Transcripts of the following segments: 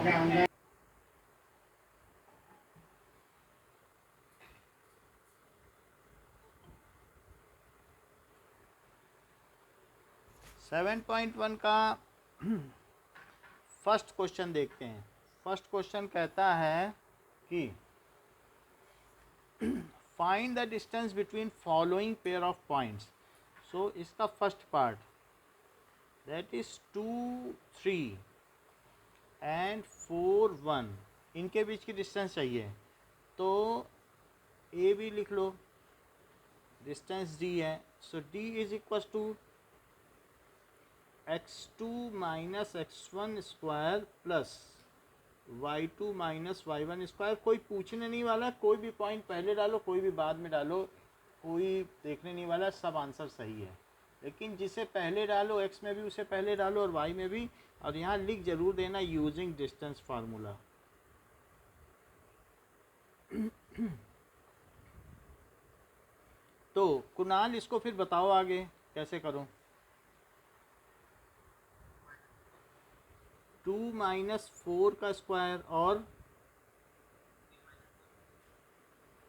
7.1 का first question देखते हैं। फर्स्ट क्वेश्चन कहता है कि find the distance between following pair of points. So इसका first part that is 2 3 and 4 1, इनके बीच की डिस्टेंस चाहिए। तो ए भी लिख लो, डिस्टेंस डी है। So D is equal to x2 minus x1 square plus y2 minus y1 square. कोई पूछने नहीं वाला, कोई भी पॉइंट पहले डालो कोई भी बाद में डालो, कोई देखने नहीं वाला, सब आंसर सही है। लेकिन जिसे पहले डालो x में भी उसे पहले डालो और y में भी, और यहाँ लिख जरूर देना यूजिंग डिस्टेंस फार्मूला। तो कुणाल इसको फिर बताओ आगे कैसे करूं। 2 माइनस 4 का स्क्वायर और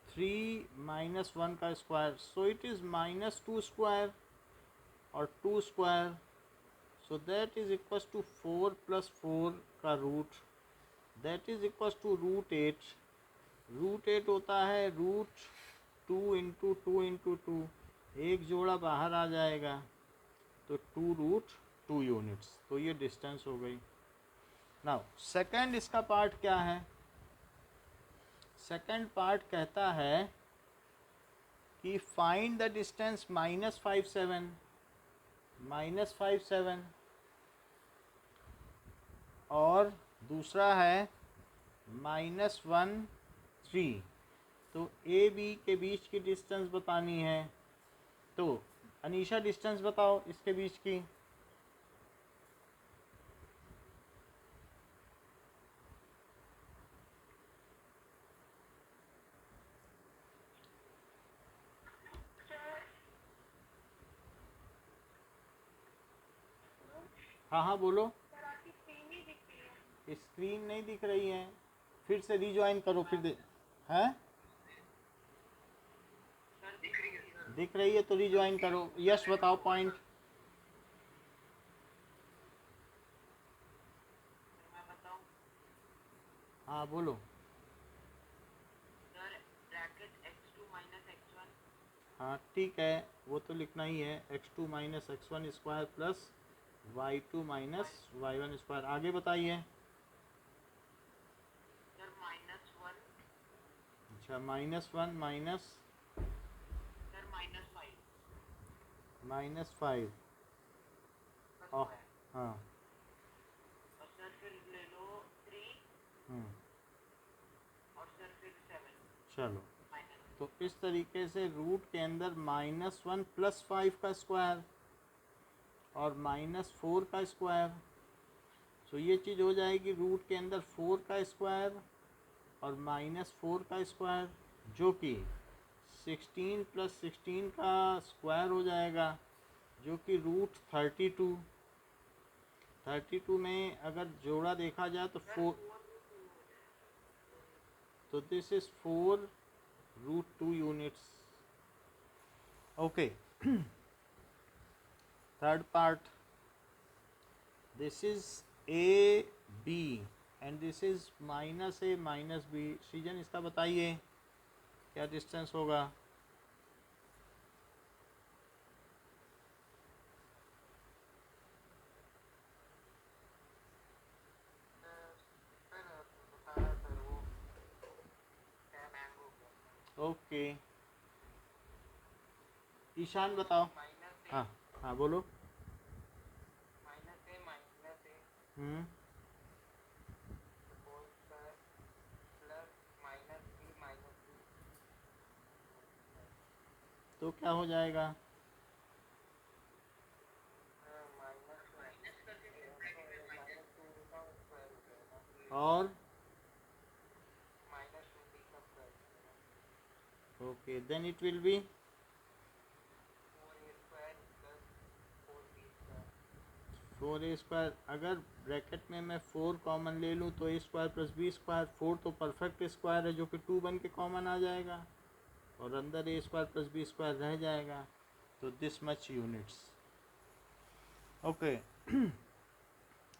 3 माइनस 1 का square. So it is minus 2 square और 2 square. So that is equal to 4 plus 4 का root, that is equal to root 8। Root 8 होता है रूट 2 इंटू 2 इंटू 2, एक जोड़ा बाहर आ जाएगा तो 2 रूट 2 यूनिट्स। तो ये डिस्टेंस हो गई। नाउ सेकंड इसका पार्ट क्या है। सेकंड पार्ट कहता है कि फाइंड द डिस्टेंस -5 7 और दूसरा है -1 3। तो ए बी के बीच की डिस्टेंस बतानी है। तो अनीशा डिस्टेंस बताओ इसके बीच की। हाँ हाँ बोलो। स्क्रीन नहीं दिख रही है, फिर से रिज्वाइन करो फिर दे। है दिख रही है तो रिज्वाइन करो। यस बताओ पॉइंट। हाँ बोलो। हाँ ठीक है, वो तो लिखना ही है, x2 minus x1 square plus y2 minus y1 square. आगे बताइए। अच्छा -1 -5 और हाँ हम्म, चलो। तो इस तरीके से रूट के अंदर -1 प्लस 5 का स्क्वायर और -4 का स्क्वायर। तो ये चीज़ हो जाएगी रूट के अंदर 4 का स्क्वायर और -4 का स्क्वायर, जो कि 16 प्लस 16 का स्क्वायर हो जाएगा, जो कि रूट 32 में अगर जोड़ा देखा जाए तो 4, तो this is 4 root 2 units. Okay third part, this is A B and this is -a minus B. सीजन इसका बताइए क्या डिस्टेंस होगा। ओके ईशान बताओ। हाँ हाँ बोलो। हम्म तो क्या हो जाएगा। और okay then it will be 4 4a², अगर ब्रैकेट में मैं 4 कॉमन ले लूँ तो a² + b², 4 तो परफेक्ट स्क्वायर है जो कि 2 बन के कॉमन आ जाएगा और अंदर a² + b² रह जाएगा, तो this much units. Okay,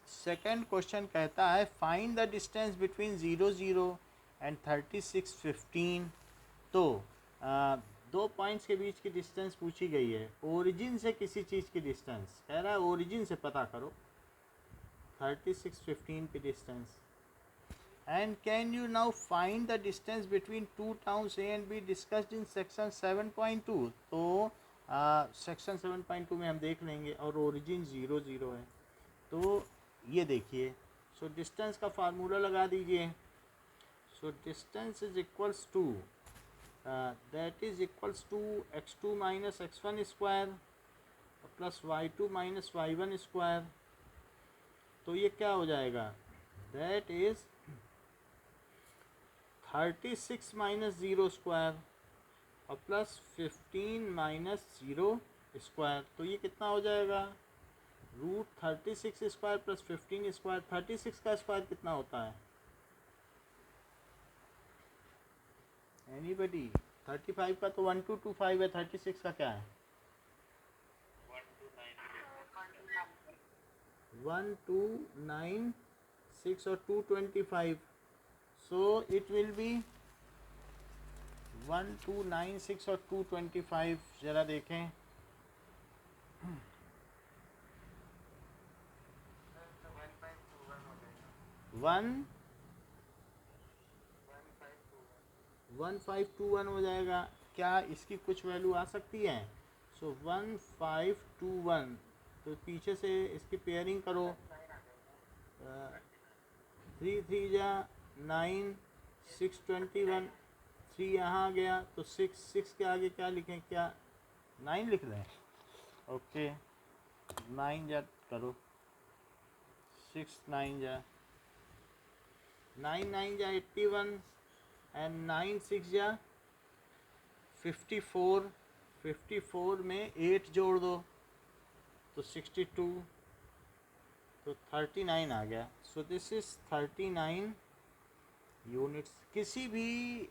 second question कहता है find the distance between 0 0 and 36 15। तो दो पॉइंट्स के बीच की डिस्टेंस पूछी गई है, ओरिजिन से किसी चीज़ की डिस्टेंस कह रहा है, ओरिजिन से पता करो 36 15 की distance. And can you now find the distance between two towns A and be discussed in section 7.2। तो सेक्शन 7.2 में हम देख लेंगे, और ओरिजिन 0 0 है। तो ये देखिए, सो डिस्टेंस का फार्मूला लगा दीजिए। So distance is equals to that is equals to x2 - x1 square plus y2 - y1 square. तो ये क्या हो जाएगा, दैट इज 36 - 0 स्क्वायर और प्लस 15 - 0 स्क्वायर। तो ये कितना हो जाएगा, √36 स्क्वायर प्लस 15 स्क्वायर। 36 का स्क्वायर कितना होता है, एनीबडी? 35 का तो 1225 है, 36 का क्या है 1296 और 225। सो इट विल बी 1296 और 225। ज़रा देखें, 1521 हो जाएगा। क्या इसकी कुछ वैल्यू आ सकती है? सो 1521, तो पीछे से इसकी पेयरिंग करो, 3 3 जा 9, 621, 3 यहाँ आ गया तो 6 के आगे क्या लिखें, क्या 9 लिख दें? ओके, 9 जा करो, 6 9 जा 9 9 जा 81 एंड 9 6 जा 54। 54 में 8 जोड़ दो तो 62, तो 39 आ गया। सो दिस इज 39 यूनिट्स। किसी भी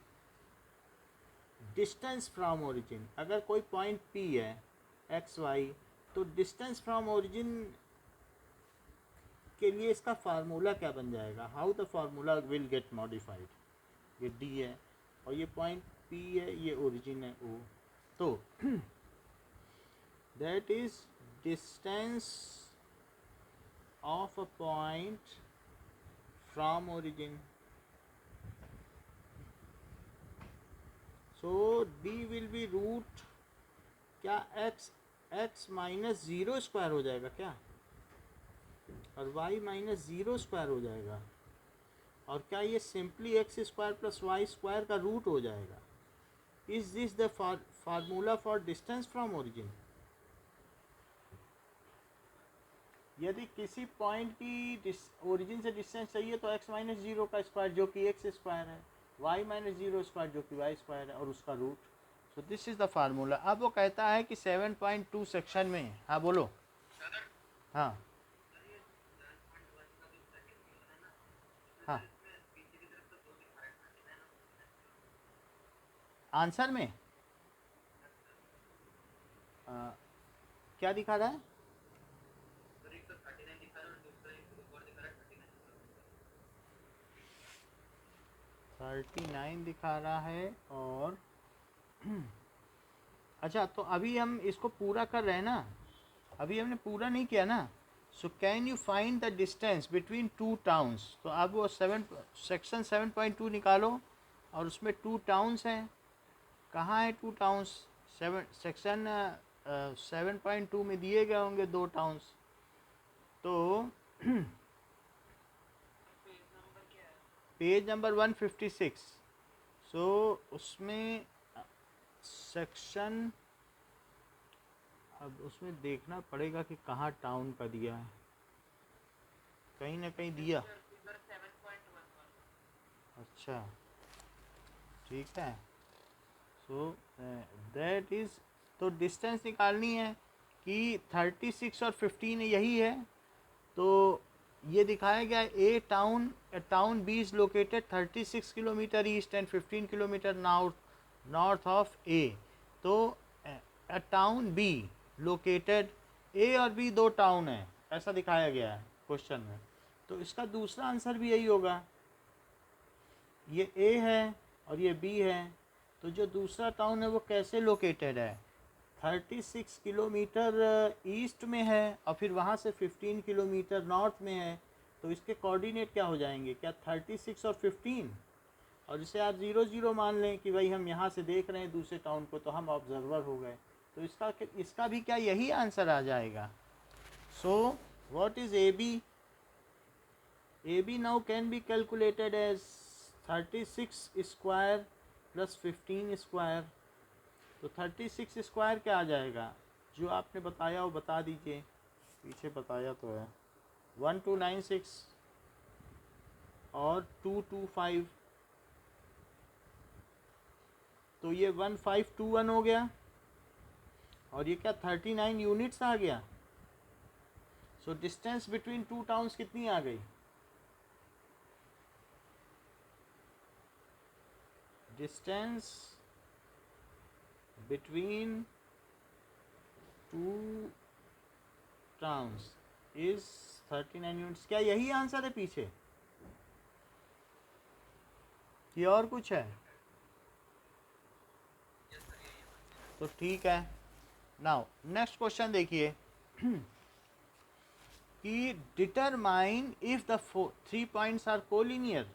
डिस्टेंस फ्रॉम ओरिजिन, अगर कोई पॉइंट P है एक्स वाई, तो डिस्टेंस फ्रॉम ओरिजिन के लिए इसका फार्मूला क्या बन जाएगा, how the formula will get modified. ये D है और ये पॉइंट P है, ये ओरिजिन है O। तो that is distance of a point from origin. So D will be root क्या x -0 स्क्वायर हो जाएगा क्या, और y -0 स्क्वायर हो जाएगा, और क्या ये simply x² plus y square का रूट हो जाएगा। Is this the formula for distance from origin. यदि किसी पॉइंट की ओरिजिन से डिस्टेंस चाहिए तो x -0 का स्क्वायर जो कि x स्क्वायर है, y -0 स्क्वायर जो कि y स्क्वायर है, और उसका रूट। So this is the formula. अब वो कहता है कि 7.2 सेक्शन में, हाँ बोलो। हाँ हाँ, आंसर में क्या दिखा रहा है, 39 दिखा रहा है और अच्छा, तो अभी हम इसको पूरा कर रहे हैं ना, अभी हमने पूरा नहीं किया ना। So can you find the distance between two towns. तो अब वो सेक्शन 7.2 निकालो और उसमें 2 टाउन्स हैं। कहाँ है 2 टाउन्स, सेक्शन 7.2 में दिए गए होंगे 2 टाउन्स। तो पेज नंबर 156। सो उसमें सेक्शन, अब उसमें देखना पड़ेगा कि कहाँ टाउन का दिया है, कहीं ना कहीं दिया। अच्छा ठीक है। सो दैट इज़, तो डिस्टेंस निकालनी है कि 36 और 15 यही है, तो ये दिखाया गया town B is located 36 kilometre east and 15 kilometre north of A. तो a town B located, A और बी दो टाउन है ऐसा दिखाया गया है क्वेश्चन में। तो इसका दूसरा आंसर भी यही होगा, ये ए है और ये बी है। तो जो दूसरा टाउन है वो कैसे लोकेटेड है, 36 किलोमीटर ईस्ट में है और फिर वहाँ से 15 किलोमीटर नॉर्थ में है। तो इसके कोऑर्डिनेट क्या हो जाएंगे, क्या 36 और 15, और इसे आप 0 0 मान लें कि भाई हम यहाँ से देख रहे हैं दूसरे टाउन को, तो हम ऑब्जर्वर हो गए। तो इसका भी क्या यही आंसर आ जाएगा। So what is A B now can be calculated as 36 square plus 15 square. तो 36 स्क्वायर क्या आ जाएगा, जो आपने बताया वो बता दीजिए, पीछे बताया तो है। 1296 और 225, तो ये 1521 हो गया और ये क्या 39 यूनिट्स आ गया। So distance between two towns कितनी आ गई, distance between two towns is 39 units. क्या यही आंसर है पीछे कि और कुछ है? तो ठीक है। नाउ नेक्स्ट क्वेश्चन देखिए कि determine if the 3 points are collinear.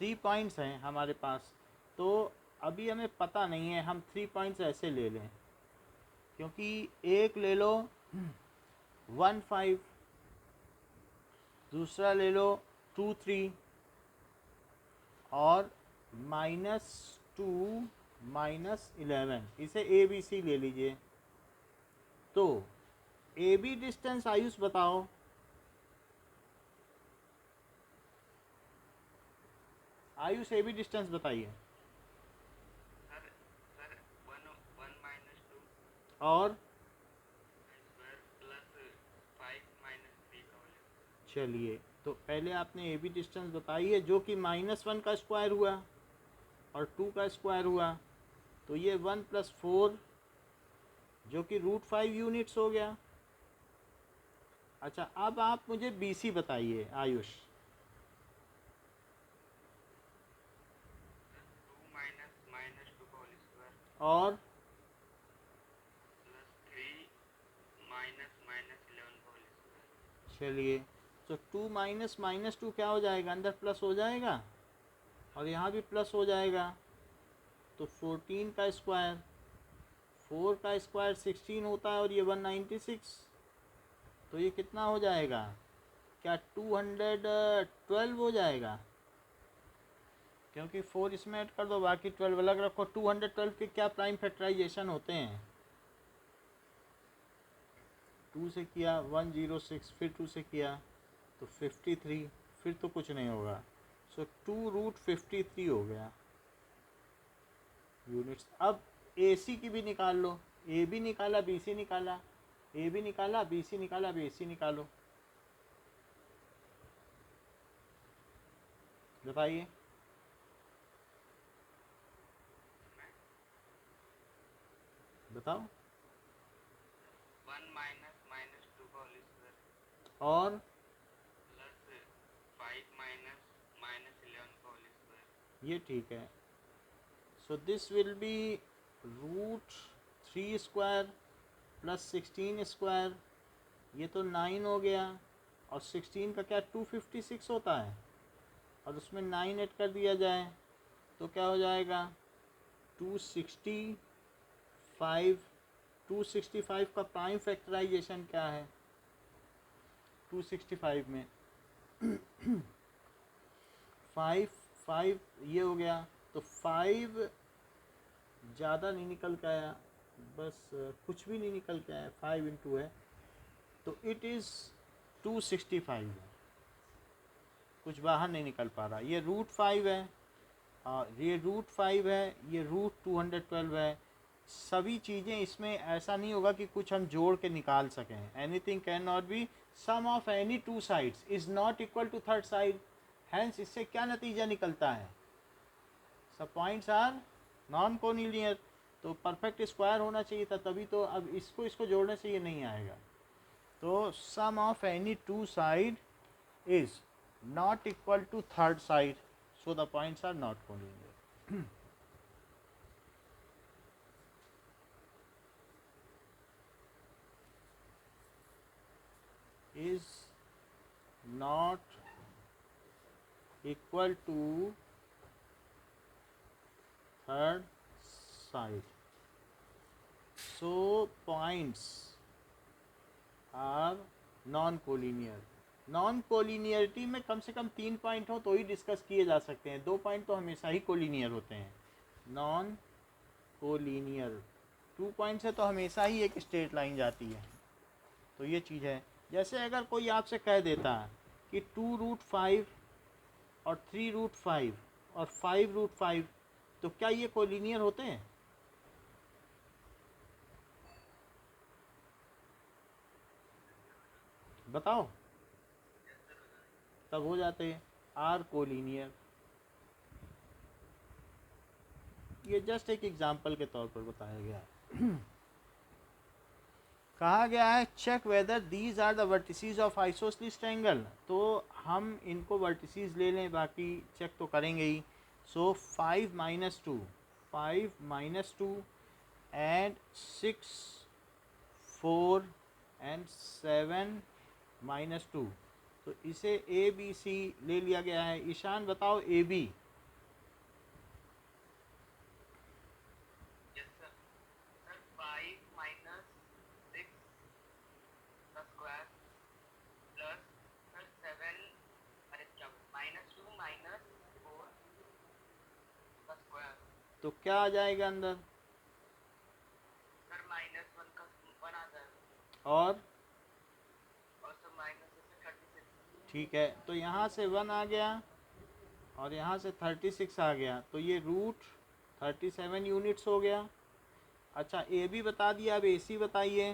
3 points हैं हमारे पास, तो अभी हमें पता नहीं है, हम 3 पॉइंट्स ऐसे ले लें, क्योंकि एक ले लो 1 5, दूसरा ले लो 2 3 और -2 -11, इसे ए बी सी ले लीजिए। तो ए बी डिस्टेंस आयुष बताओ, आयुष ए बी डिस्टेंस बताइए। और चलिए, तो पहले आपने ए बी डिस्टेंस बताई है जो कि -1 का स्क्वायर हुआ और 2 का स्क्वायर हुआ, तो ये 1 + 4 जो कि √5 यूनिट्स हो गया। अच्छा, अब आप मुझे बी सी बताइए आयुष। और चलिए, तो 2 -2 क्या हो जाएगा, अंदर प्लस हो जाएगा और यहाँ भी प्लस हो जाएगा। तो 14 का स्क्वायर, 4 का स्क्वायर 16 होता है और ये 196, तो ये कितना हो जाएगा, क्या 212 हो जाएगा, क्योंकि 4 इसमें ऐड कर दो बाकी 12 अलग रखो। 212 के क्या प्राइम फैक्टराइजेशन होते हैं, 2 से किया 106, फिर 2 से किया तो 53, फिर तो कुछ नहीं होगा। सो 2√53 हो गया यूनिट्स। अब ए सी की भी निकाल लो, ए बी निकाला बी सी निकाला, ए बी निकाला बी सी निकाला, अब ए सी निकालो, बताइए। बताओ। 1 -2 का होल स्क्वायर और प्लस 5 -11 का होल स्क्वायर। ये ठीक है। So this will be √3 square plus 16 square, ये तो 9 हो गया, और 16 का क्या 256 होता है, और उसमें 9 ऐड कर दिया जाए तो क्या हो जाएगा 265। 265 का प्राइम फैक्टराइजेशन क्या है, 265 में 5 ये हो गया, तो 5 ज़्यादा नहीं निकल के आया, बस कुछ भी नहीं निकल के आया, 5 × है तो इट इज़ 265 है, कुछ बाहर नहीं निकल पा रहा। ये √5 है, ये √5 है, ये √212 है। सभी चीज़ें इसमें ऐसा नहीं होगा कि कुछ हम जोड़ के निकाल सकें, anything can not be sum of any two sides is not equal to third side, hence इससे क्या नतीजा निकलता है, सब पॉइंट्स आर नॉन कोलिनियर। तो परफेक्ट स्क्वायर होना चाहिए था, तभी तो अब इसको जोड़ने से ये नहीं आएगा। तो sum of any two side is not equal to third side, so the points are not collinear. is not equal to third side, so points are non collinear. Non collinearity में कम से कम 3 पॉइंट हो तो ही discuss किए जा सकते हैं, 2 point तो हमेशा ही कोलिनियर होते हैं। नॉन कोलिनियर 2 पॉइंट से तो हमेशा ही एक स्ट्रेट लाइन जाती है, तो ये चीज़ है। जैसे अगर कोई आपसे कह देता है कि 2√5 और 3√5 और 5√5, तो क्या ये कोलिनियर होते हैं? बताओ, तब हो जाते हैं आर कोलिनियर। ये जस्ट एक एग्जांपल के तौर पर बताया गया है। कहा गया है check whether these are the vertices of isosceles triangle, तो हम इनको वर्टिसेस ले लें, बाकी चेक तो करेंगे ही। सो 5 - 2 एंड 6 4 एंड 7 - 2, तो इसे ए बी सी ले लिया गया है। ईशान बताओ ए बी। तो क्या आ जाएगा अंदर? सर -1 का 1 आ जाएगा और सर -36। ठीक है, तो यहाँ से 1 आ गया और यहाँ से 36 आ गया, तो ये रूट 37 यूनिट्स हो गया। अच्छा ए बी बता दिया, अब ए सी बताइए।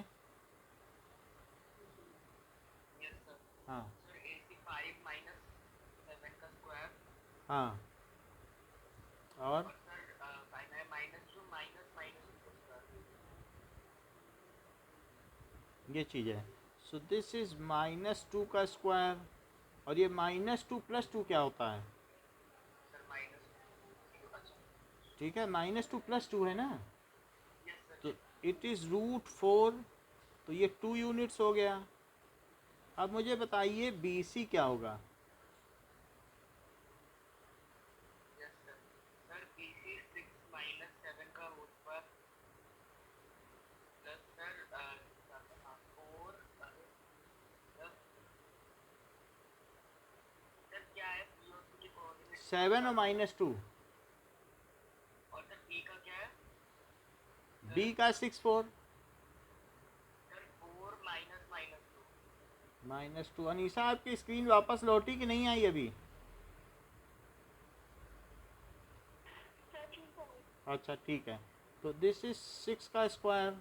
Yes sir. हाँ सर AC 5 - 7 का स्क्वायर, हाँ, और सर -2 -2 का स्क्वायर। ये चीज़ है। सो दिस इज -2 का स्क्वायर, और ये -2 + 2 क्या होता है? सर -2। अच्छा ठीक है, -2 + 2 है ना, यस सर। तो इट इज़ √4, तो ये 2 यूनिट्स हो गया। अब मुझे बताइए बी सी क्या होगा? Yes sir. सर BC 6 - 7 का whole square plus sir 4 sir क्या है POC के कोऑर्डिनेट 7 और -2, और सर B का क्या है? बी का 6 4 सर 4 -2। -2। अनीशा आपकी स्क्रीन वापस लौटी कि नहीं आई अभी? अच्छा ठीक है, तो दिस इज 6 का स्क्वायर,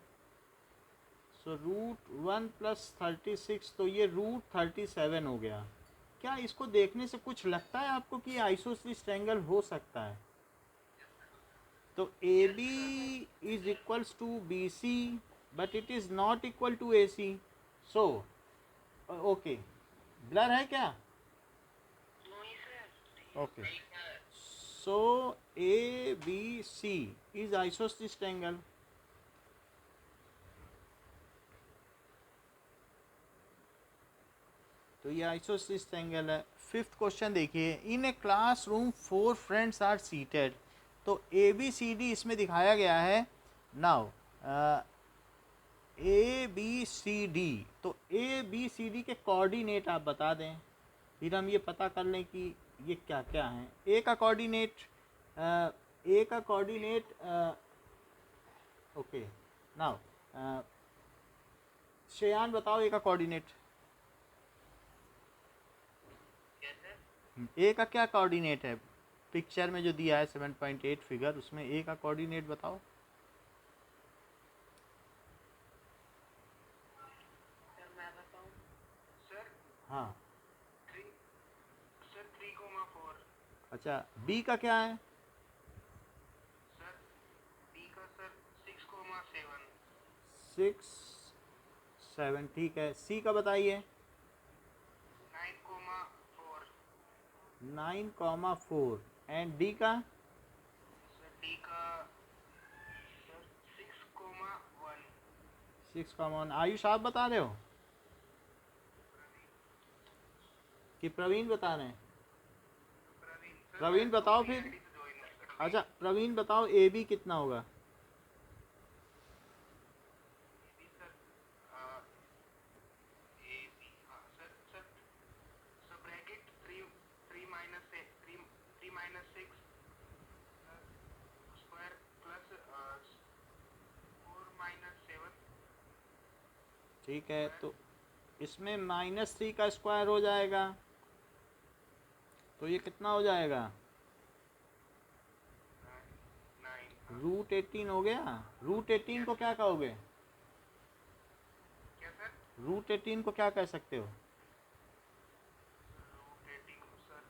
सो √1 + 36, तो ये √37 हो गया। क्या इसको देखने से कुछ लगता है आपको कि आइसोसेलेस ट्रायंगल हो सकता है? तो A B is equals to B C, but it is not equal to A C. So okay, blur है क्या? Okay, so A B C is isosceles triangle. तो ये आइसोसेलेस ट्रायंगल है। 5th क्वेश्चन देखिए, in a classroom 4 friends are seated, तो A B C D इसमें दिखाया गया है। Now A B C D, तो ए बी सी डी के कोऑर्डिनेट आप बता दें, फिर हम ये पता कर लें कि ये क्या क्या हैं। ए का कोऑर्डिनेट ओके, नाउ श्रेयान बताओ ए का कोऑर्डिनेट। ए का क्या कोऑर्डिनेट है? पिक्चर में जो दिया है 7.8 फिगर, उसमें ए का कोऑर्डिनेट बताओ। सर मैं बताऊं? हाँ 3 सर 3,4 अच्छा, बी का क्या है? सर बी का सर 6,7 6 7 ठीक है। सी का बताइए। 9,4 9,4 एंड डी का? सर डी का सर 6,1 6,1। आयुष आप बता रहे हो कि प्रवीण बता रहे हैं? प्रवीण सर प्रवीण बताओ फिर। से ज्वाइन है अच्छा प्रवीण बताओ ए बी कितना होगा? बी सर ए बी हाँ sir sir sir bracket 3 minus 6 square plus 4 minus 7 ठीक है, स्क्वायर तो इसमें -3 का स्क्वायर हो जाएगा, तो ये कितना हो जाएगा? 9 √18 हो गया। √18 को क्या कहोगे? क्या सर √18 को क्या कह सकते हो? रूट 18 सर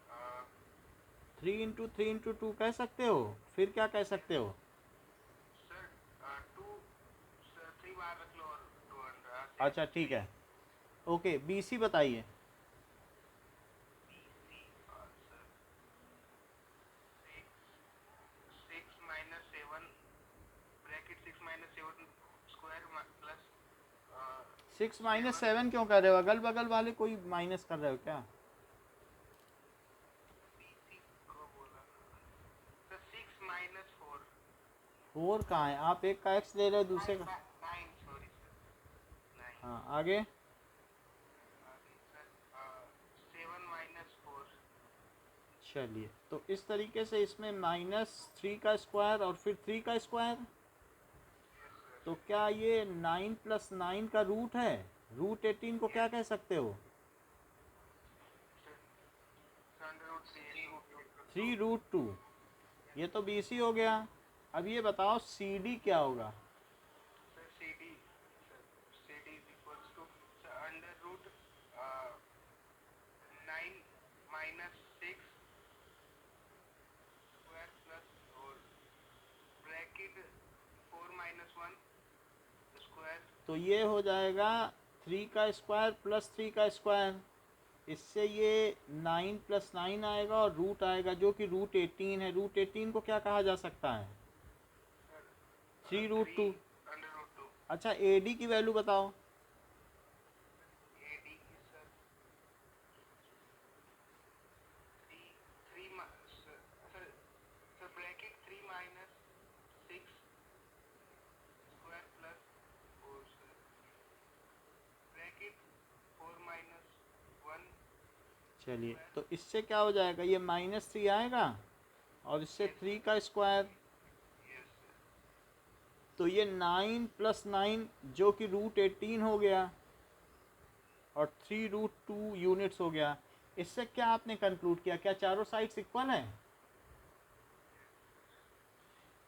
3 × 3 × 2 कह सकते हो। फिर क्या कह सकते हो? सर 2 सर 3 बार रख लो और 200 अच्छा ठीक है, ओके बी सी बताइए। B C sir 6 minus 7 bracket 6 minus 7 square plus 6 7 -7 क्यों कर रहे हो? अगल बगल वाले कोई माइनस कर रहे हो क्या? बी सी को बोला सर 6 माइनस 4 4 कहाँ है? आप एक का एक्स ले रहे हो, दूसरे का। 9 सॉरी सर 9 हाँ आगे। आगे सर 7 माइनस 4 चलिए, तो इस तरीके से इसमें -3 का स्क्वायर और फिर 3 का स्क्वायर। यस सर तो क्या ये 9 + 9 का रूट है? √18 को क्या कह सकते हो? Under root 3√2। ये तो बी सी हो गया। अब ये बताओ सी डी क्या होगा? Sir C D is equals to under root 9 minus 6 square plus और ब्रैकेट 4 माइनस 1 स्क्वायर तो ये हो जाएगा 3 का स्क्वायर प्लस 3 का स्क्वायर। इससे ये 9 + 9 आएगा और रूट आएगा जो कि √18 है। √18 को क्या कहा जा सकता है? 3√2। अंडर रूट 2 अच्छा ए डी की वैल्यू बताओ। ए डी की sir 3 sir sir bracket 3 minus 6 square plus 4 sir bracket 4 minus 1 चलिए, तो इससे क्या हो जाएगा? ये -3 आएगा और इससे 3 का स्क्वायर। यस सर तो ये 9 + 9 जो कि √18 हो गया और 3√2 यूनिट्स हो गया। इससे क्या आपने कंक्लूड किया? क्या चारों साइड्स इक्वल हैं?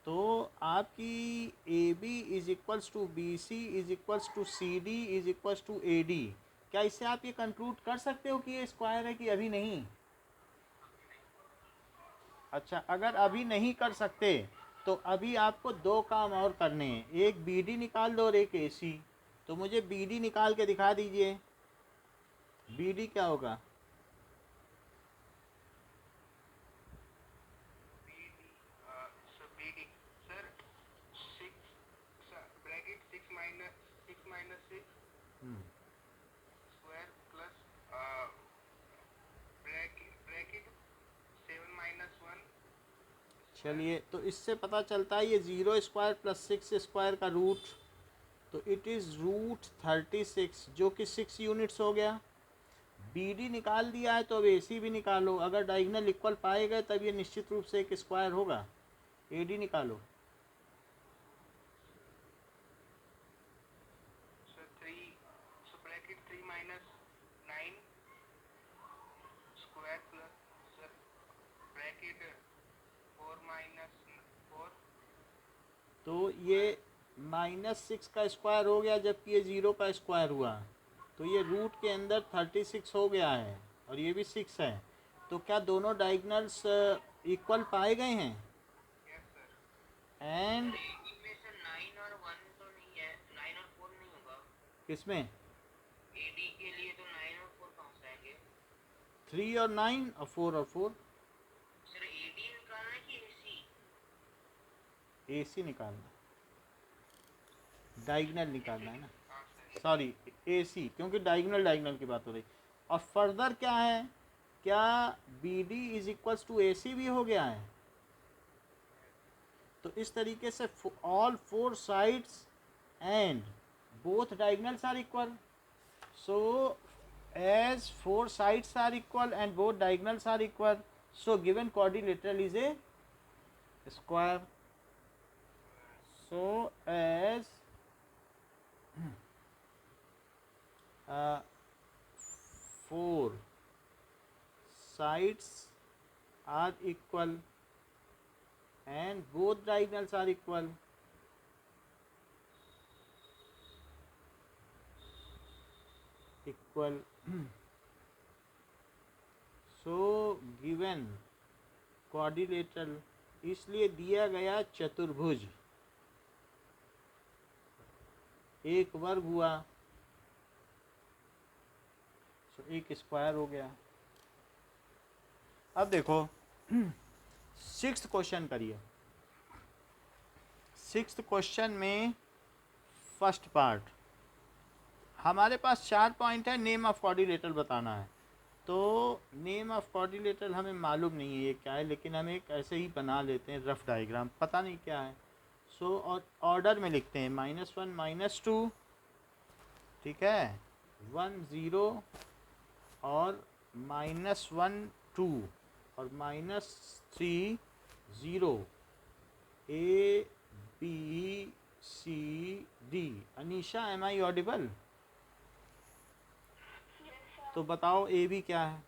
तो आपकी A B is equals to B C is equals to C D is equals to A D. क्या इससे आप ये कंक्लूड कर सकते हो कि ये स्क्वायर है कि अभी नहीं? अच्छा, अगर अभी नहीं कर सकते तो अभी आपको दो काम और करने हैं। एक बी डी निकाल दो और एक ए सी। तो मुझे बी डी निकाल के दिखा दीजिए। बी डी क्या होगा? BD so BD sir 6 bracket 6 minus 6 square plus bracket 7 minus 1 square चलिए, तो इससे पता चलता है ये 0² + 6² का रूट, तो इट इज़ √36 जो कि 6 यूनिट्स हो गया। बी डी निकाल दिया है तो अब ए सी भी निकालो। अगर डायगोनल इक्वल पाए गए तब ये निश्चित रूप से एक स्क्वायर होगा। ए डी निकालो। so 3 so bracket 3 minus 9 square plus sir bracket 4 minus 4 तो ये -6 का स्क्वायर हो गया जबकि ये 0 का स्क्वायर हुआ। तो ये रूट के अंदर 36 हो गया है और ये भी 6 है, तो क्या दोनों डायगनल्स इक्वल पाए गए हैं? Yes sir. एंड इनमें से 9 और 1 तो नहीं है, 9 और 4 नहीं होगा। किसमें? एडी के लिए तो 9 और 4 कहाँ से आएंगे? 3 और 9 और 4 और 4। सर एडी निकालना है कि एसी? एसी निकालना, डायगनल निकालना है ना, हाँ सर। सॉरी एसी, क्योंकि डायगनल डायगनल की बात हो रही। और फर्दर क्या है, क्या B D is equals to A C भी हो गया है? तो इस तरीके से all 4 sides and both diagonals are equal, so as 4 sides are equal and both diagonals are equal, so given quadrilateral is a square. So as 4 sides are equal and both diagonals are equal, so given quadrilateral, इसलिए दिया गया चतुर्भुज, एक वर्ग हुआ, तो एक square हो गया। अब देखो 6th क्वेश्चन करिए। 6th क्वेश्चन में फर्स्ट पार्ट, हमारे पास 4 पॉइंट है, नेम ऑफ क्वाड्रिलेटरल बताना है। तो नेम ऑफ क्वाड्रिलेटरल हमें मालूम नहीं है ये क्या है, लेकिन हम एक ऐसे ही बना लेते हैं रफ डायग्राम, पता नहीं क्या है। सो और ऑर्डर में लिखते हैं -1 -2, ठीक है, 1 0 और -1 2 और -3 0, A B C D। Anisha, am I audible? तो बताओ ए बी क्या है?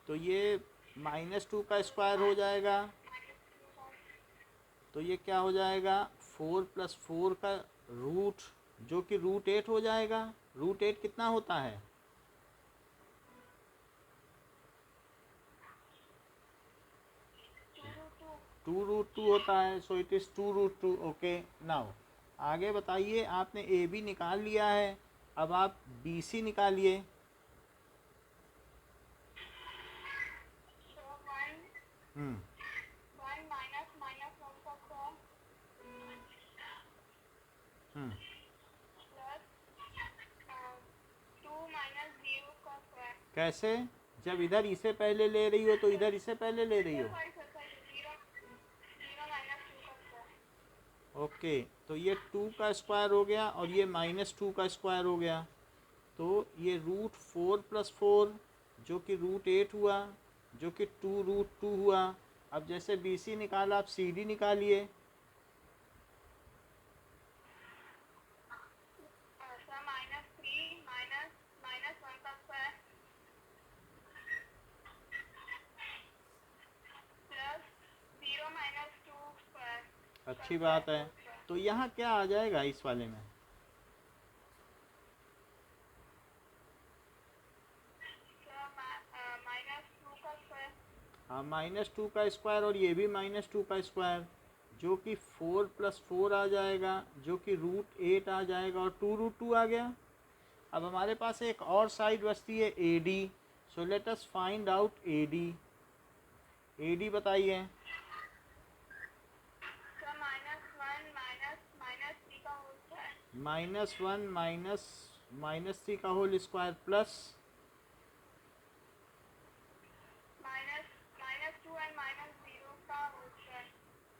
तो ये -2 का स्क्वायर हो जाएगा, तो ये क्या हो जाएगा 4 + 4 का रूट, जो कि √8 हो जाएगा। √8 कितना होता है? 2√2 होता है, so it is 2√2। Okay, now आगे बताइए, आपने ए बी निकाल लिया है, अब आप बी सी निकालिए। हम्म हम्म कैसे? जब इधर इसे पहले ले रही हो तो इधर इसे पहले ले रही हो। ओके, तो ये 2 का स्क्वायर हो गया और ये -2 का स्क्वायर हो गया, तो ये √4 + 4 जो कि √8 हुआ, जो कि 2√2 हुआ। अब जैसे बी सी निकाला, आप सी डी निकालिए। अच्छी बात है, तो यहाँ क्या आ जाएगा इस वाले में? हाँ, -2 का स्क्वायर और ये भी -2 का स्क्वायर, जो कि 4 + 4 आ जाएगा, जो कि √8 आ जाएगा और 2√2 आ गया। अब हमारे पास एक और साइड बचती है A D, so let us find out A D. A D बताइए। -1 -3 का होल स्क्वायर प्लस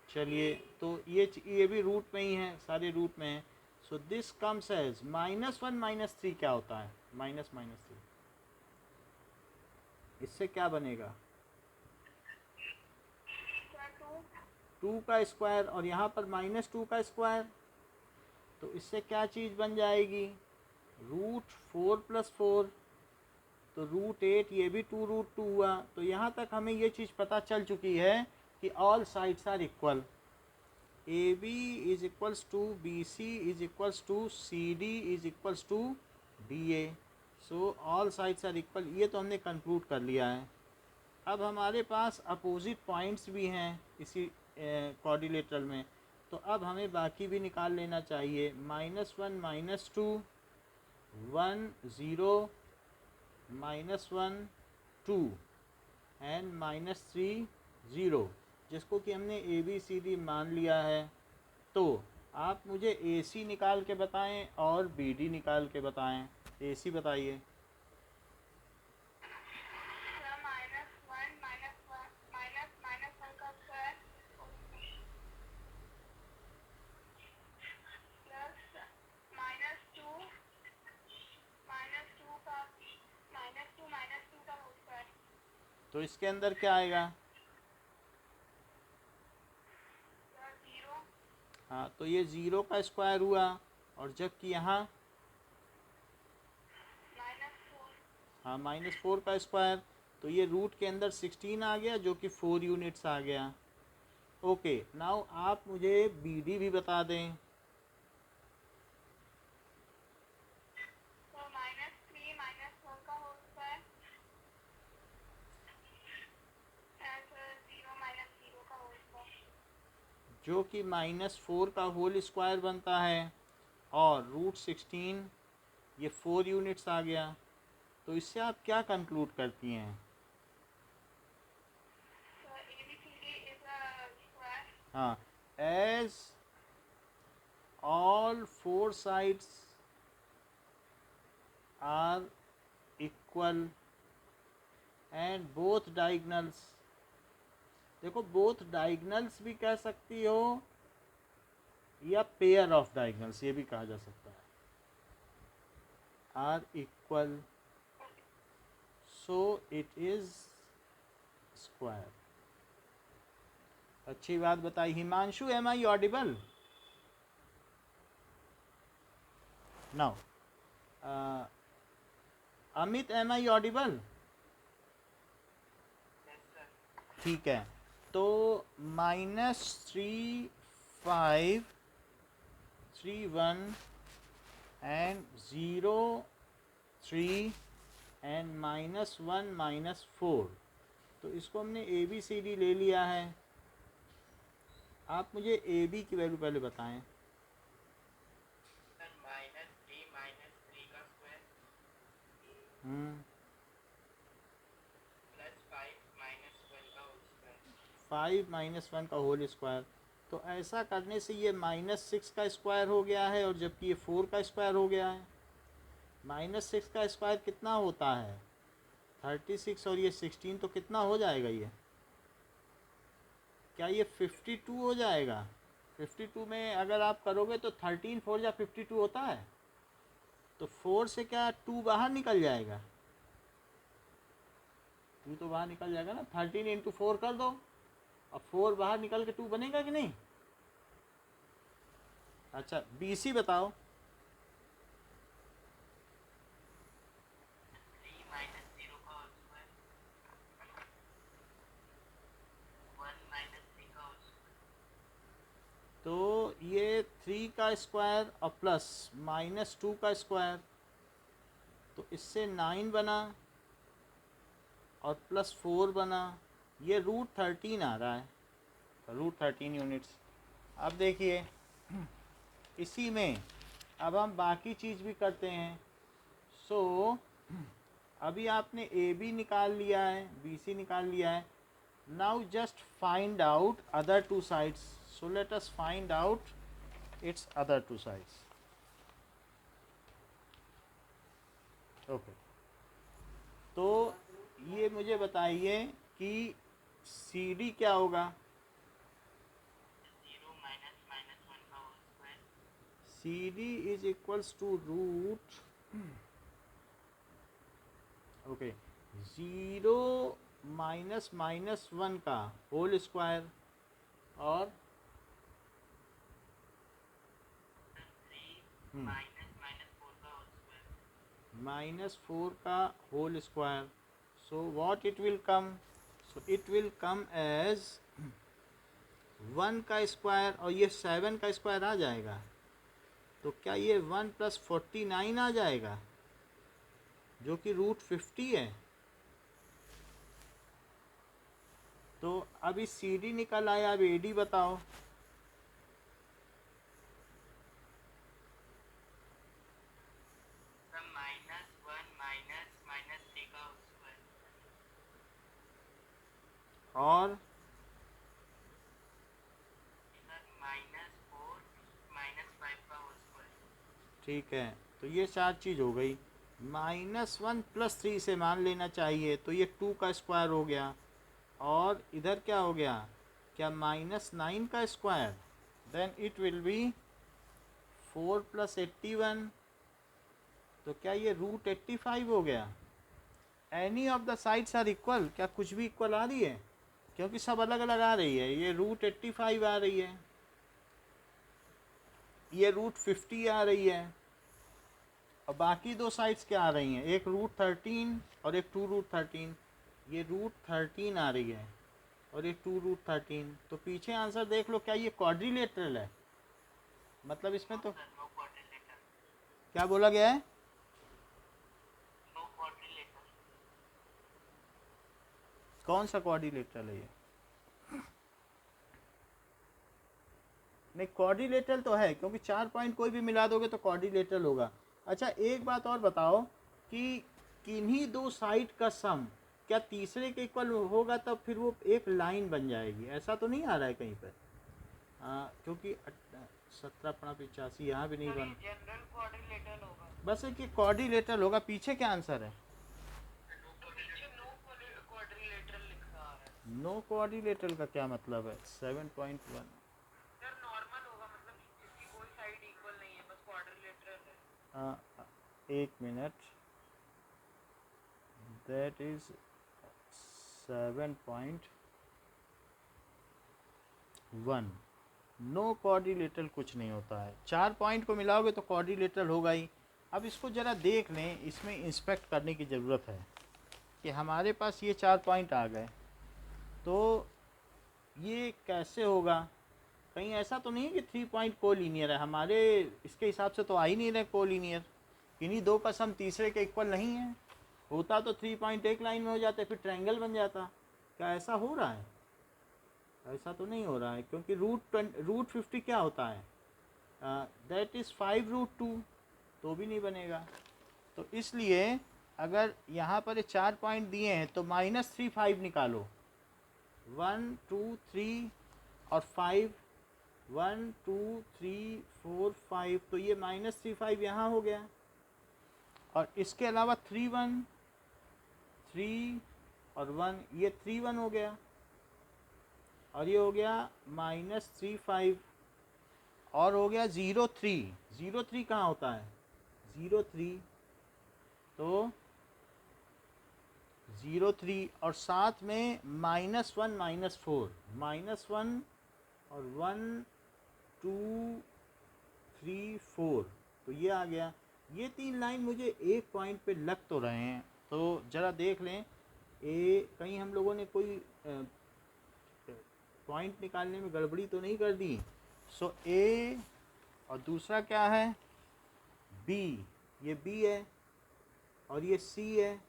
चलिए, तो ये भी रूट में ही है, सारे रूट में है। सो दिस कम्स एज -1 -3 क्या होता है? -3 इससे क्या बनेगा? 2 का स्क्वायर और यहाँ पर -2 का स्क्वायर, तो इससे क्या चीज़ बन जाएगी? रूट 4+4, तो √8, ये भी 2√2 हुआ। तो यहाँ तक हमें ये चीज़ पता चल चुकी है कि all sides are equal. AB is equals to BC is equals to CD is equals to DA। So all sides are equal, ये तो हमने कंक्लूड कर लिया है। अब हमारे पास अपोजिट पॉइंट्स भी हैं इसी क्वाड्रिलेटरल में, तो अब हमें बाकी भी निकाल लेना चाहिए। -1 -2 1 0 -1 2 एंड -3 0, जिसको कि हमने ABCD मान लिया है। तो आप मुझे AC निकाल के बताएं और BD निकाल के बताएं। AC बताइए। तो इसके अंदर क्या आएगा? हाँ, तो ये 0 का स्क्वायर हुआ, और जबकि यहाँ हाँ -4 का स्क्वायर, तो ये रूट के अंदर 16 आ गया, जो कि 4 यूनिट्स आ गया। ओके, नाउ आप मुझे BD भी बता दें। जो कि -4 का होल स्क्वायर बनता है, और √16, ये 4 यूनिट्स आ गया। तो इससे आप क्या कंक्लूड करती हैं? हाँ, as all 4 sides are equal and both diagonals, देखो बोथ डायगनल्स भी कह सकती हो या पेयर ऑफ डायगनल्स ये भी कहा जा सकता है, are equal, so it is square. अच्छी बात बताई। Himanshu, am I audible now? Amit, am I audible? ठीक है, तो -3 5 3 1 एंड 0 3 एंड -1 -4, तो इसको हमने ABCD ले लिया है। आप मुझे AB की वैल्यू पहले बताएं। -3 5 -1 का होल स्क्वायर, तो ऐसा करने से ये -6 का स्क्वायर हो गया है, और जबकि ये 4 का स्क्वायर हो गया है। -6 का स्क्वायर कितना होता है? 36, और ये 16, तो कितना हो जाएगा ये? क्या ये 52 हो जाएगा? 52 में अगर आप करोगे तो 13 4 या 52 होता है, तो 4 से क्या 2 बाहर निकल जाएगा? 2 तो बाहर निकल जाएगा ना। 13 × 4 कर दो, और 4 बाहर निकल के 2 बनेगा कि नहीं? अच्छा, BC बताओ। तो ये 3 का स्क्वायर और प्लस -2 का स्क्वायर, तो इससे 9 बना, और +4 बना, ये √13 आ रहा है, √13 यूनिट्स। अब देखिए, इसी में अब हम बाकी चीज़ भी करते हैं। सो अभी आपने AB निकाल लिया है, BC निकाल लिया है। Now just find out other 2 sides. So let us find out its other 2 sides. Okay, तो ये मुझे बताइए कि CD क्या होगा? CD is equals to root, okay, 0 -1 का होल स्क्वायर, और -4 का whole square. So what it will come? So it will come as 1 का स्क्वायर और ये 7 का स्क्वायर आ जाएगा. तो क्या ये 1 + 49 आ जाएगा जो कि √50 है. तो अब इस CD निकल आया. अब AD बताओ. सर -1 -3 का स्क्वायर और सर -4 -5 का होल स्क्वायर. ठीक है. तो ये 4 चीज़ हो गई. -1 + 3 से मान लेना चाहिए. तो ये 2 का स्क्वायर हो गया. और इधर क्या हो गया? क्या -9 का square. Then it will be 4 + 81. तो क्या ये √85 हो गया? Any of the sides are equal. क्या कुछ भी इक्वल आ रही है? क्योंकि सब अलग अलग आ रही है. ये √85 आ रही है, ये √50 आ रही है, और बाकी दो साइड्स क्या आ रही हैं? एक √13 और एक 2√13. ये √13 आ रही है और ये 2√13. तो पीछे आंसर देख लो. क्या ये क्वाड्रिलेटरल है? मतलब इसमें तो सर नो क्वाड्रिलेटरल. क्या बोला गया है? No quadrilateral. कौन सा क्वाड्रिलेटरल है ये? नहीं, क्वाड्रिलेटरल तो है, क्योंकि 4 पॉइंट कोई भी मिला दोगे तो क्वाड्रिलेटरल होगा. अच्छा, एक बात और बताओ कि किन्हीं दो साइड का सम क्या तीसरे के इक्वल होगा? तब फिर वो एक लाइन बन जाएगी. ऐसा तो नहीं आ रहा है कहीं पर? क्योंकि 17×85 यहाँ भी नहीं सर बन. ये जनरल क्वाड्रिलेटरल होगा. बस एक क्वाड्रिलेटरल होगा. पीछे क्या आंसर है? पीछे नो क्वाड्रिलेटरल लिखा है. नो क्वाड्रिलेटरल का क्या मतलब है? 7.1. सर नॉर्मल होगा, मतलब इसकी कोई साइड इक्वल नहीं है, बस क्वाड्रिलेटरल है. एक minute. That is 7.1. No quadrilateral कुछ नहीं होता है. 4 पॉइंट को मिलाओगे तो क्वाड्रिलेटरल होगा ही. अब इसको ज़रा देख लें. इसमें इंस्पेक्ट करने की ज़रूरत है कि हमारे पास ये 4 पॉइंट आ गए तो ये कैसे होगा. कहीं ऐसा तो नहीं है कि 3 पॉइंट कोलीनियर है? हमारे इसके हिसाब से तो आ ही नहीं रहे कोलीनियर. किन्हीं दो का सम तीसरे के इक्वल नहीं है. होता तो 3 पॉइंट एक लाइन में हो जाते, फिर ट्रायंगल बन जाता. क्या ऐसा हो रहा है? ऐसा तो नहीं हो रहा है, क्योंकि √50 क्या होता है? That is 5√2. तो भी नहीं बनेगा. तो इसलिए अगर यहाँ पर 4 पॉइंट दिए हैं तो -3 निकालो. 1 2 3 और 5. 1 2 3 4 5. तो ये -3 यहाँ हो गया. और इसके अलावा 3 1 3 और 1, ये 3 1 हो गया. और ये हो गया -3 और हो गया 0 3. 0 3 कहाँ होता है? 0 3. तो 0 3 और साथ में -1 -4. -1 और 1 2 3 4. तो ये आ गया. ये 3 लाइन मुझे एक पॉइंट पे लग तो रहे हैं. तो ज़रा देख लें. कहीं हम लोगों ने कोई पॉइंट निकालने में गड़बड़ी तो नहीं कर दी. सो ए और दूसरा क्या है? बी. ये बी है और ये सी है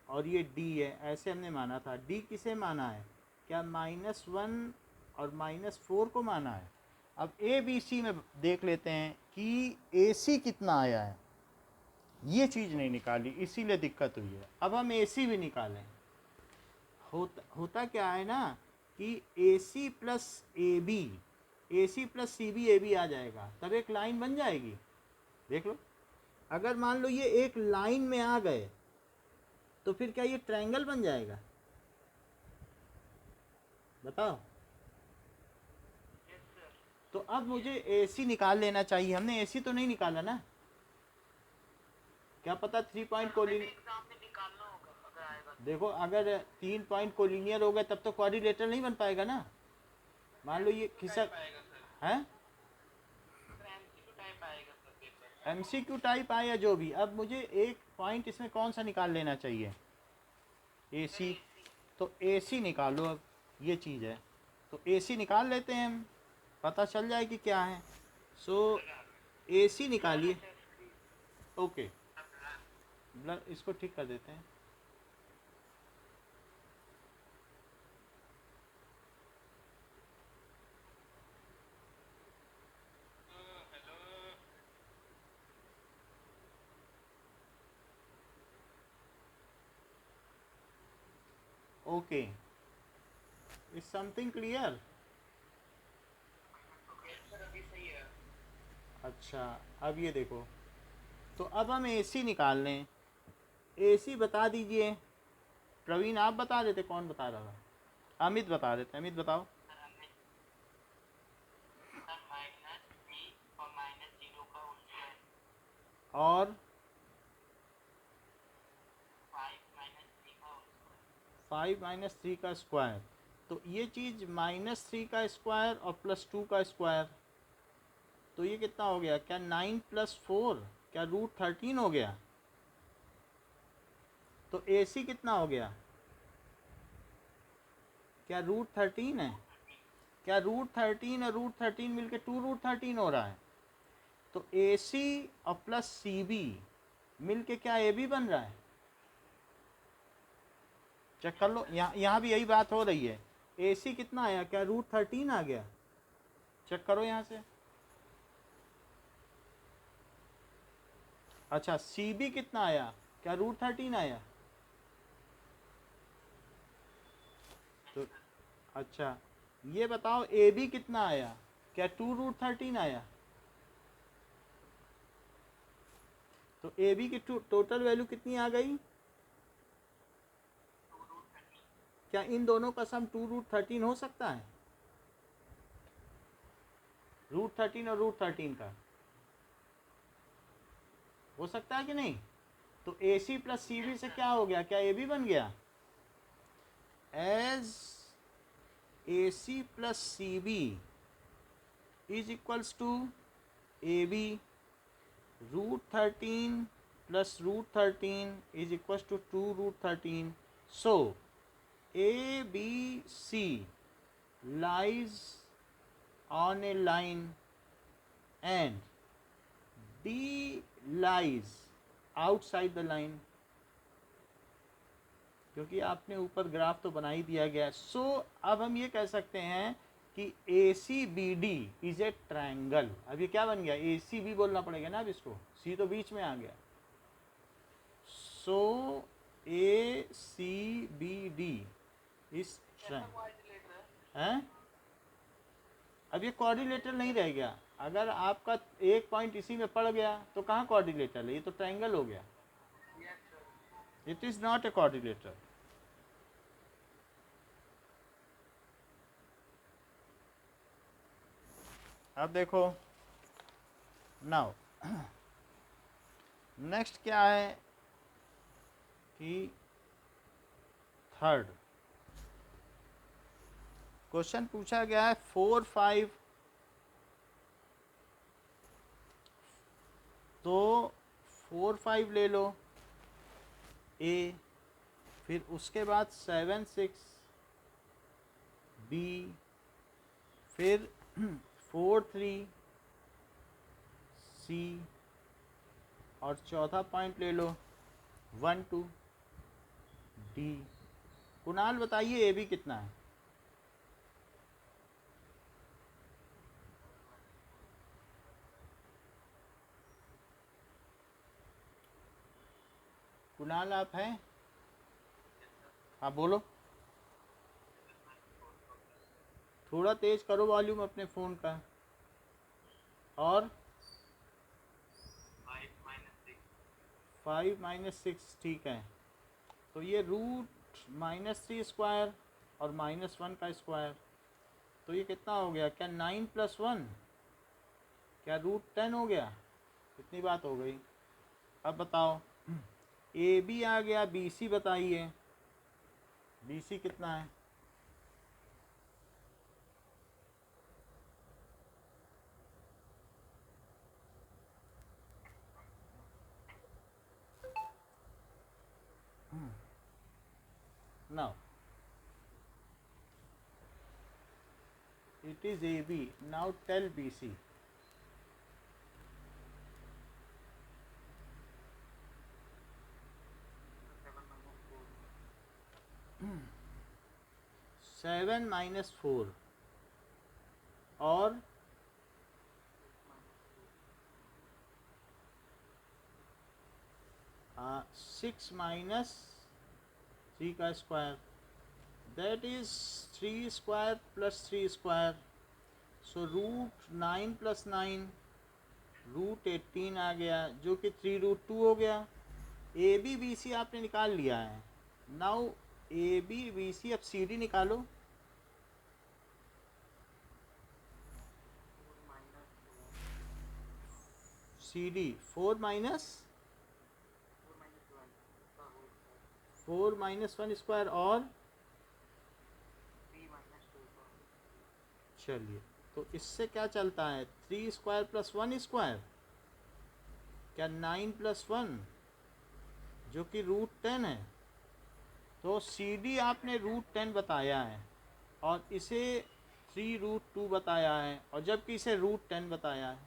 और ये डी है. ऐसे हमने माना था. डी किसे माना है? क्या -1 और -4 को माना है. अब ए बी सी में देख लेते हैं कि ए सी कितना आया है. ये चीज़ नहीं निकाली, इसीलिए दिक्कत हुई है. अब हम ए सी भी निकालें. होता क्या है ना कि A C plus A B, A C plus C B A B आ जाएगा. तब एक लाइन बन जाएगी. देख लो. अगर मान लो ये एक लाइन में आ गए तो फिर क्या ये ट्रायंगल बन जाएगा? बताओ. Yes sir. तो अब मुझे ए सी निकाल लेना चाहिए. हमने ए सी तो नहीं निकाला ना. क्या पता 3 पॉइंट कोलिनियर. एग्जाम में निकालना होगा अगर आएगा तो. देखो, अगर 3 पॉइंट कोलिनियर हो गए तब तो क्वाड्रिलेटरल नहीं बन पाएगा ना. मान लो ये खिसक आएगा सर. है. एमसीक्यू टाइप आएगा सर पेपर. MCQ टाइप आया जो भी. अब मुझे एक पॉइंट इसमें कौन सा निकाल लेना चाहिए? ए सी। तो ए सी निकालो। अब ये चीज़ है तो ए सी निकाल लेते हैं हम, पता चल जाए कि क्या है। सो ए सी निकालिए। ओके, ब्लर इसको ठीक कर देते हैं। Okay, is something clear? अभी सही है। अच्छा, अब ये देखो, तो अब हम ए सी निकाल लें। ए सी बता दीजिए। प्रवीण आप बता रहे थे, कौन बता रहा था? अमित बता रहे थे। अमित बताओ। और 5 - 3 का स्क्वायर। तो ये चीज़ -3 का स्क्वायर और +2 का स्क्वायर, तो ये कितना हो गया? क्या 9 + 4 क्या √13 हो गया? तो ए सी कितना हो गया? क्या √13 है? क्या √13 और √13 मिलके 2√13 हो रहा है? तो ए सी और प्लस सी बी मिलके क्या ए बी बन रहा है? चेक कर लो, यहाँ भी यही बात हो रही है। ए सी कितना आया? क्या √13 आ गया? चेक करो यहाँ से। अच्छा, सी बी कितना आया? क्या √13 आया? तो अच्छा, ये बताओ ए बी कितना आया? क्या 2√13 आया? तो ए बी की टोटल वैल्यू कितनी आ गई? क्या इन दोनों का सम 2√13 हो सकता है? √13 और √13 का हो सकता है कि नहीं? तो ए सी प्लस सी बी से क्या हो गया? क्या ए बी बन गया? As A C plus C B is equals to A B, √13 plus √13 is equals to 2√13. So A B C lies on a line and D lies outside the line. क्योंकि आपने ऊपर ग्राफ तो बना ही दिया गया। सो अब हम ये कह सकते हैं कि A C B D is a triangle. अब ये क्या बन गया? ए सी बी बोलना पड़ेगा ना अब इसको, सी तो बीच में आ गया। सो ए सी बी डी इस हैं, अब ये कोऑर्डिनेटर नहीं रह गया। अगर आपका एक पॉइंट इसी में पड़ गया तो कहाँ कोऑर्डिनेटर है? ये तो ट्रायंगल हो गया। It is not a coordinator. अब देखो, नाउ नेक्स्ट क्या है कि थर्ड क्वेश्चन पूछा गया है 4 5। तो 4 5 ले लो ए, फिर उसके बाद 7 6 बी, फिर 4 3 सी, और चौथा पॉइंट ले लो 1 2 डी। कुणाल बताइए ए बी कितना है? कुणाल आप हैं? हाँ बोलो, थोड़ा तेज करो वॉल्यूम अपने फ़ोन का। और 5 - 6 ठीक है। तो ये √-3 स्क्वायर और -1 का स्क्वायर, तो ये कितना हो गया? क्या 9 + 1 क्या √10 हो गया? इतनी बात हो गई। अब बताओ, ए बी आ गया, बी सी बताइए, बी सी कितना है? It is AB. Now tell BC. So 7 minus 4. 7 minus 4 और 6 minus 3 का square, that is 3 square plus 3 square. So root 9 plus 9 root 18 आ गया, जो कि 3 रूट 2 हो गया. ए बी बी सी आपने निकाल लिया है. Now A B B C, अब सी डी निकालो. 4 minus 4. C D 4 minus 4 minus 1 का होल स्क्वायर. 4 माइनस 1 स्क्वायर और 3 minus 2 का. चलिए, तो इससे क्या चलता है? 3 स्क्वायर प्लस 1 स्क्वायर, क्या 9 प्लस 1 जो कि रूट 10 है. तो सी डी आपने रूट 10 बताया है और इसे 3 रूट 2 बताया है, और जबकि इसे रूट 10 बताया है.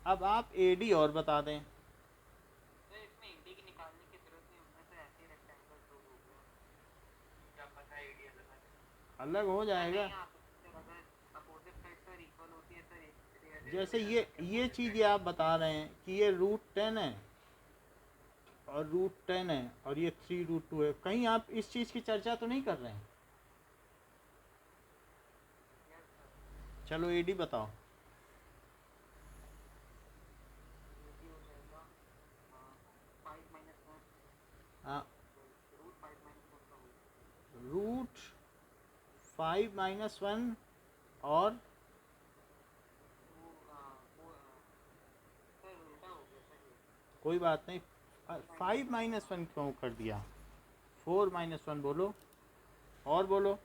अब आप ए डी और बता दें. तो इसमें एडी की निकालने की जरूरत नहीं, उनमें से ऐसे ही रेक्टेंगल ड्रॉ हो गया. क्या पता एडी अलग हो जाएगा. अगर अपोजिट साइड पर इक्वल होती है तो जैसे ये चीज़ आप बता रहे हैं कि ये रूट 10 है और रूट 10 है और ये 3 रूट 2 है, कहीं आप इस चीज़ की चर्चा तो नहीं कर रहे हैं? चलो ए डी बताओ. हो जाएगा 5 minus 1. हाँ, रूट 5 minus 1 का होल. रूट 5 माइनस 1 और सर उल्टा हो गया सर ये. कोई बात नहीं. 5 माइनस 1 क्यों कर दिया? 4 माइनस 1 बोलो और बोलो.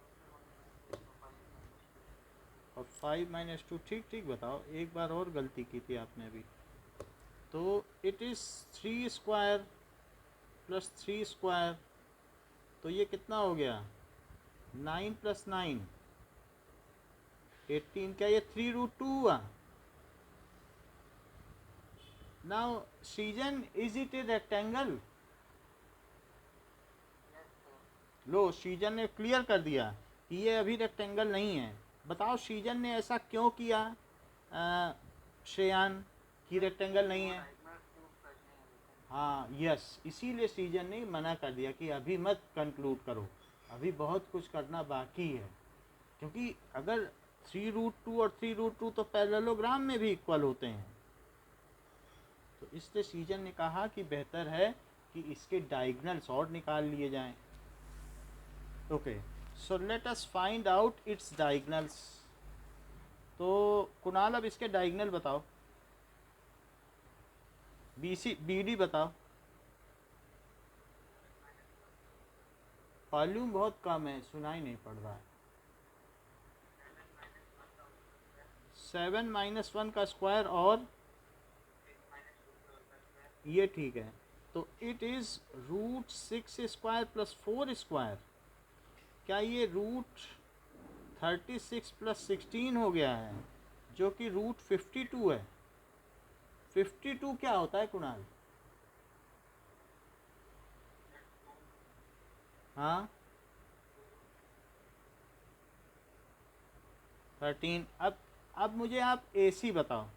और 5 माइनस 2. ठीक ठीक बताओ. एक बार और गलती की थी आपने अभी. तो it is 3 square plus 3 square, तो ये कितना हो गया? 9 प्लस 9 18. क्या ये 3 रूट 2 हुआ? Now season, is it a rectangle? Low, season ने क्लियर कर दिया कि ये अभी रेक्टेंगल नहीं है. बताओ सीजन ने ऐसा क्यों किया श्रेयान कि रेक्टेंगल नहीं है? हाँ यस, इसीलिए सीजन ने मना कर दिया कि अभी मत कंक्लूड करो, अभी बहुत कुछ करना बाकी है. क्योंकि अगर 3 रूट 2 और 3 रूट 2 तो पैरेललोग्राम में भी इक्वल होते हैं. तो इसलिए सीजन ने कहा कि बेहतर है कि इसके डायगनल्स और निकाल लिए जाएं. Okay, so let us find out it's diagonals. तो कुणाल अब इसके डायगनल बताओ. बी डी बताओ. वॉल्यूम बहुत कम है, सुनाई नहीं पड़ रहा है. 7 माइनस 1 का स्क्वायर और ये ठीक है. तो it is root 6 square plus 4 square. क्या ये रूट 36 प्लस 16 हो गया है, जो कि रूट 52 है. 52 क्या होता है कुणाल? हाँ 13. अब मुझे आप ए सी बताओ.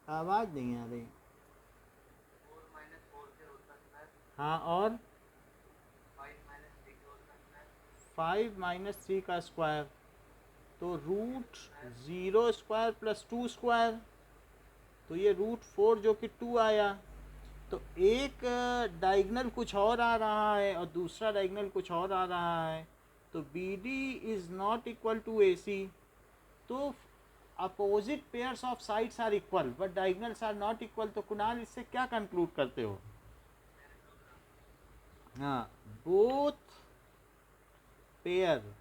आवाज़ नहीं आ रही. 4 minus 4 के होल का स्क्वायर. हाँ और 5 minus 3 के होल का स्क्वायर. 5 माइनस 3 का स्क्वायर, तो रूट 0 स्क्वायर प्लस 2 स्क्वायर, तो ये रूट 4 जो कि 2 आया. तो एक डायगनल कुछ और आ रहा है और दूसरा डायगनल कुछ और आ रहा है. तो B D is not equal to A C. तो opposite pairs of sides are equal but diagonals are not equal. तो कुणाल इससे क्या कंक्लूड करते हो? हाँ, both pair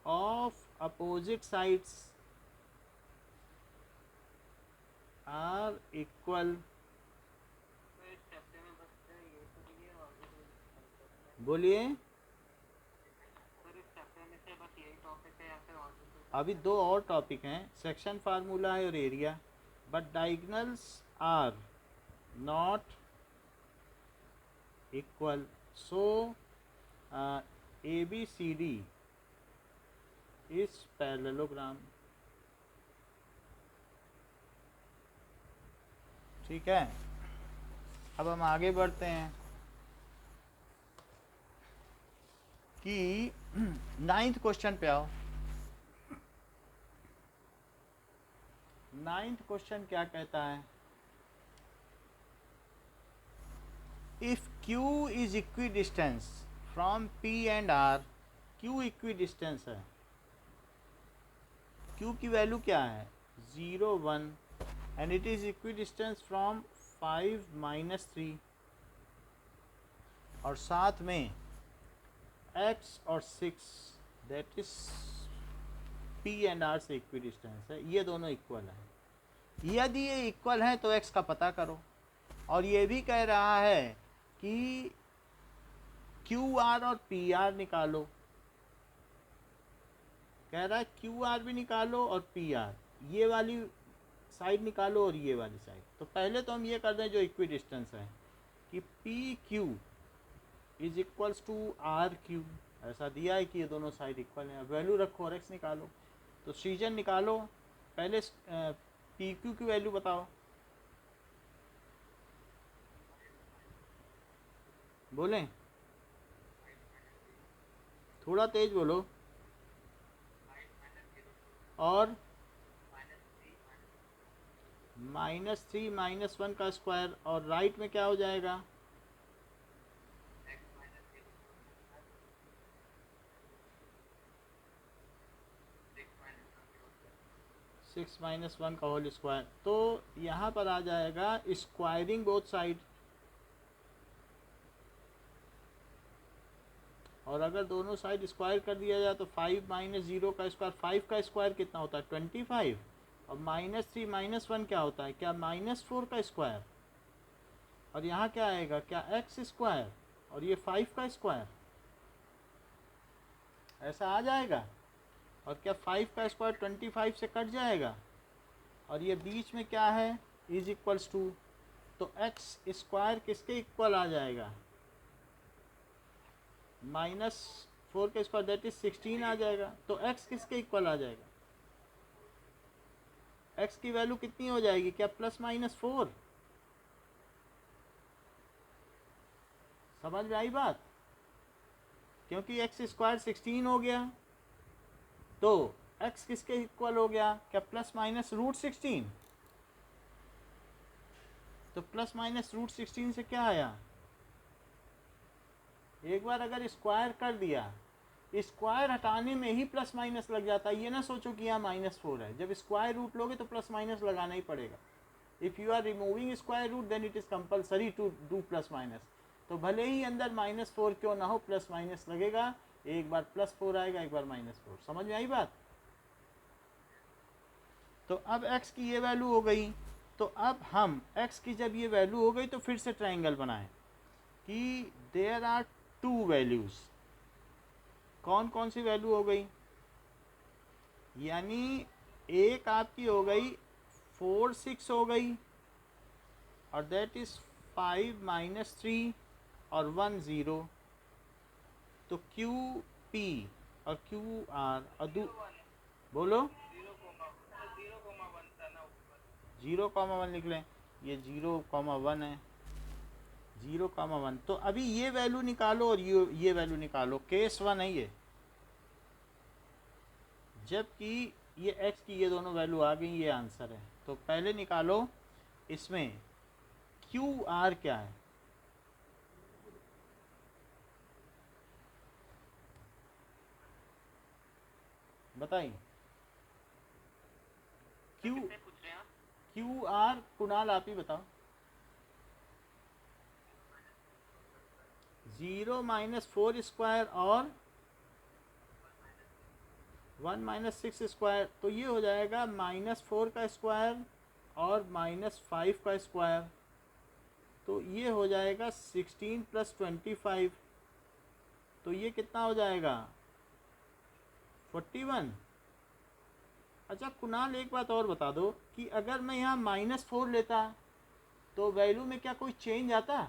of opposite sides are equal. तो इस चैप्टर में बस ये तो दिए और आगे कोई हल करना है. बोलिए। सर इस चैप्टर में से बस यही टॉपिक है या फिर और भी कोई अभी topic 2 और टॉपिक हैं, सेक्शन फार्मूला है और area, but diagonals are not equal, so A B C D is parallelogram. ठीक है, अब हम आगे बढ़ते हैं कि 9th क्वेश्चन पे आओ। 9th क्वेश्चन क्या कहता है? If Q is equidistance from P and R, Q equi distance है, Q की वैल्यू क्या है? 0 1, and it is equidistance from 5 -3, और साथ में x और 6 that is P and R से इक्वी डिस्टेंस है, ये दोनों इक्वल हैं। यदि ये इक्वल हैं तो x का पता करो, और ये भी कह रहा है कि QR और PR निकालो, कह रहा है QR भी निकालो और PR, ये वाली साइड निकालो और ये वाली साइड। तो पहले तो हम ये कर दें जो इक्वी डिस्टेंस है कि PQ is equals to RQ, ऐसा दिया है कि ये दोनों साइड इक्वल हैं। वैल्यू रखो और x निकालो, तो सीजन निकालो। पहले PQ की वैल्यू बताओ, बोलें, थोड़ा तेज बोलो। और -3 -1 का स्क्वायर, और राइट में क्या हो जाएगा? 6 -1 का होल स्क्वायर। तो यहाँ पर आ जाएगा स्क्वायरिंग बोथ साइड, और अगर दोनों साइड स्क्वायर कर दिया जाए तो 5 -0 का स्क्वायर, 5 का स्क्वायर कितना होता है? 25, और -3 -1 क्या होता है? क्या -4 का स्क्वायर, और यहाँ क्या आएगा? क्या x स्क्वायर, और ये 5 का स्क्वायर, ऐसा आ जाएगा। और क्या 5 का स्क्वायर 25 से कट जाएगा, और ये बीच में क्या है? इज इक्वल्स टू, तो x स्क्वायर किसके इक्वल आ जाएगा? -4 का स्क्वायर दैट इज 16 आ जाएगा। तो x किसके इक्वल आ जाएगा? x की वैल्यू कितनी हो जाएगी? क्या +-4? समझ में आई बात? क्योंकि x स्क्वायर 16 हो गया, तो x किसके इक्वल हो गया? क्या ±√16? तो ±√16 से क्या आया? एक बार अगर स्क्वायर कर दिया, स्क्वायर हटाने में ही प्लस माइनस लग जाता है। ये ना सोचो कि यहाँ -4 है, जब स्क्वायर रूट लोगे तो प्लस माइनस लगाना ही पड़ेगा। If you are removing square root then it is compulsory to do plus minus. तो भले ही अंदर -4 क्यों ना हो, प्लस माइनस लगेगा। एक बार +4 आएगा, एक बार -4। समझ में आई बात? तो अब x की ये वैल्यू हो गई, तो अब हम x की जब ये वैल्यू हो गई तो फिर से ट्राइंगल बनाएं कि देयर आर 2 वैल्यूज़। कौन कौन सी वैल्यू हो गई? यानी एक आपकी हो गई 4 6 हो गई, और दैट इज़ 5 -3 और 1 0। तो QP और QR और बोलो 0,1 लिख लें, ये 0,1 है, 0,1। तो अभी ये वैल्यू निकालो और ये वैल्यू निकालो। केस 1 है ये, जबकि ये x की ये दोनों वैल्यू आ गई, ये आंसर है। तो पहले निकालो इसमें QR क्या है? बताइए। किससे पूछ रहे हैं आप? QR कुणाल आप ही बताओ। 0 -4 स्क्वायर और 1 -6 स्क्वायर, तो ये हो जाएगा -4 का स्क्वायर और -5 का स्क्वायर, तो ये हो जाएगा 16 + 25। तो ये कितना हो जाएगा 41। अच्छा कुणाल एक बात और बता दो कि अगर मैं यहाँ -4 लेता तो वैल्यू में क्या कोई चेंज आता?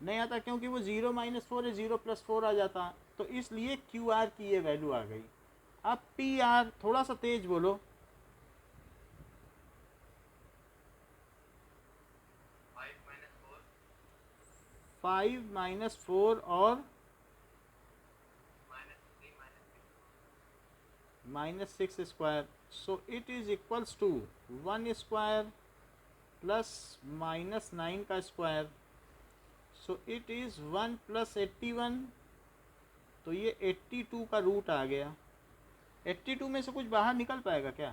नहीं आता, क्योंकि वो 0 -4 है, 0 + 4 आ जाता। तो इसलिए क्यू आर की ये वैल्यू आ गई। अब पी आर थोड़ा सा तेज बोलो। 5 - 4 और -6 square, so it is equals to 1 square plus -9 का स्क्वायर, सो इट इज़ 1 + 81। तो ये 82 का रूट आ गया। 82 में से कुछ बाहर निकल पाएगा क्या?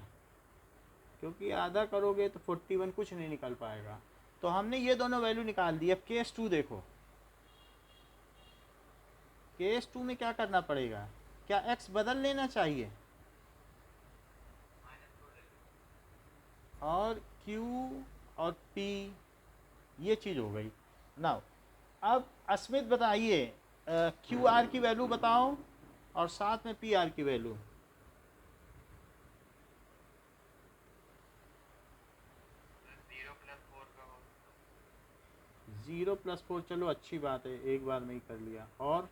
क्योंकि आधा करोगे तो 41 कुछ नहीं निकल पाएगा। तो हमने ये दोनों वैल्यू निकाल दी। अब केस 2 देखो। केस 2 में क्या करना पड़ेगा? क्या x बदल लेना चाहिए और q और p, ये चीज़ हो गई। नाउ अब अस्मित बताइए क्यू आर की वैल्यू बताओ और साथ में पी आर की वैल्यू। 0 + 4, चलो अच्छी बात है, एक बार में ही कर लिया। और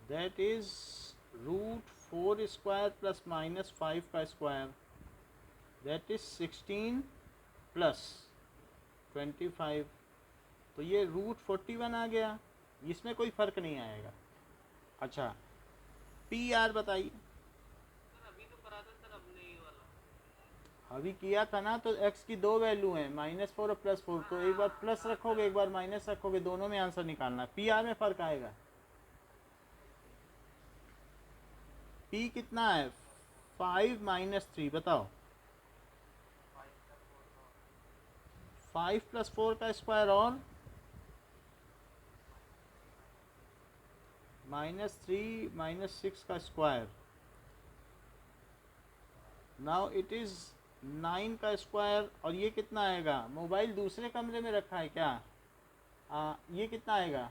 दैट इज √4 स्क्वायर प्लस -5 का स्क्वायर, दैट इज 16 + 25। तो ये √41 आ गया, इसमें कोई फ़र्क नहीं आएगा। अच्छा पी आर बताइए। अभी किया था ना, तो x की दो वैल्यू हैं, -4 और +4। तो एक बार प्लस रखोगे एक बार माइनस रखोगे, दोनों में आंसर निकालना। पी आर में फ़र्क आएगा। p कितना है? 5 - 3 बताओ। 5 + 4 का स्क्वायर और -3 - 6 का स्क्वायर। नाउ इट इज़ 9 का स्क्वायर। और ये कितना आएगा? मोबाइल दूसरे कमरे में रखा है क्या? ये कितना आएगा?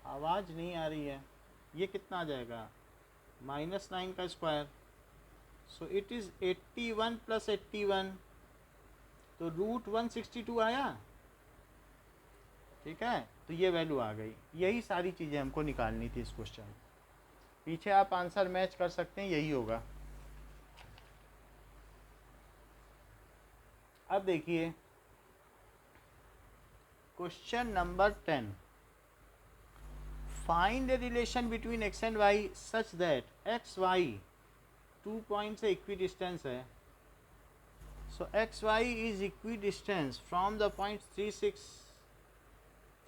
आवाज़ नहीं आ रही है। ये कितना आ जाएगा? -9 का स्क्वायर, सो इट इज़ 81 + 81। तो √162 आया। ठीक है, तो ये वैल्यू आ गई। यही सारी चीज़ें हमको निकालनी थी इस क्वेश्चन में। पीछे आप आंसर मैच कर सकते हैं, यही होगा। अब देखिए question number 10। Find the relation between x and y such that X Y 2 point से इक्वी डिस्टेंस है। So X Y is equidistance from the point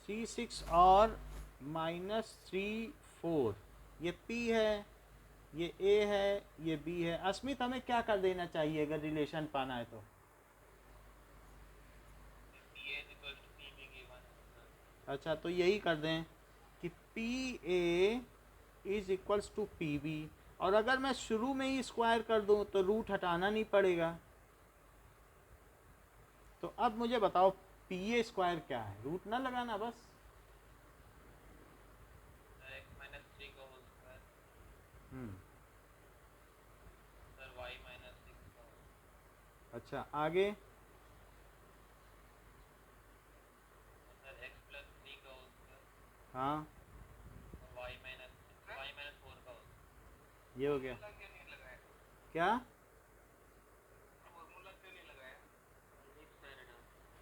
36 और -3 4। ये P है, ये A है, ये B है। अस्मित हमें क्या कर देना चाहिए अगर रिलेशन पाना है तो? अच्छा तो यही कर दें कि PA is equals to PB। और अगर मैं शुरू में ही स्क्वायर कर दूं तो रूट हटाना नहीं पड़ेगा। तो अब मुझे बताओ PA स्क्वायर क्या है? रूट ना लगाना बस। अच्छा आगे। हाँ ये हो गया। क्या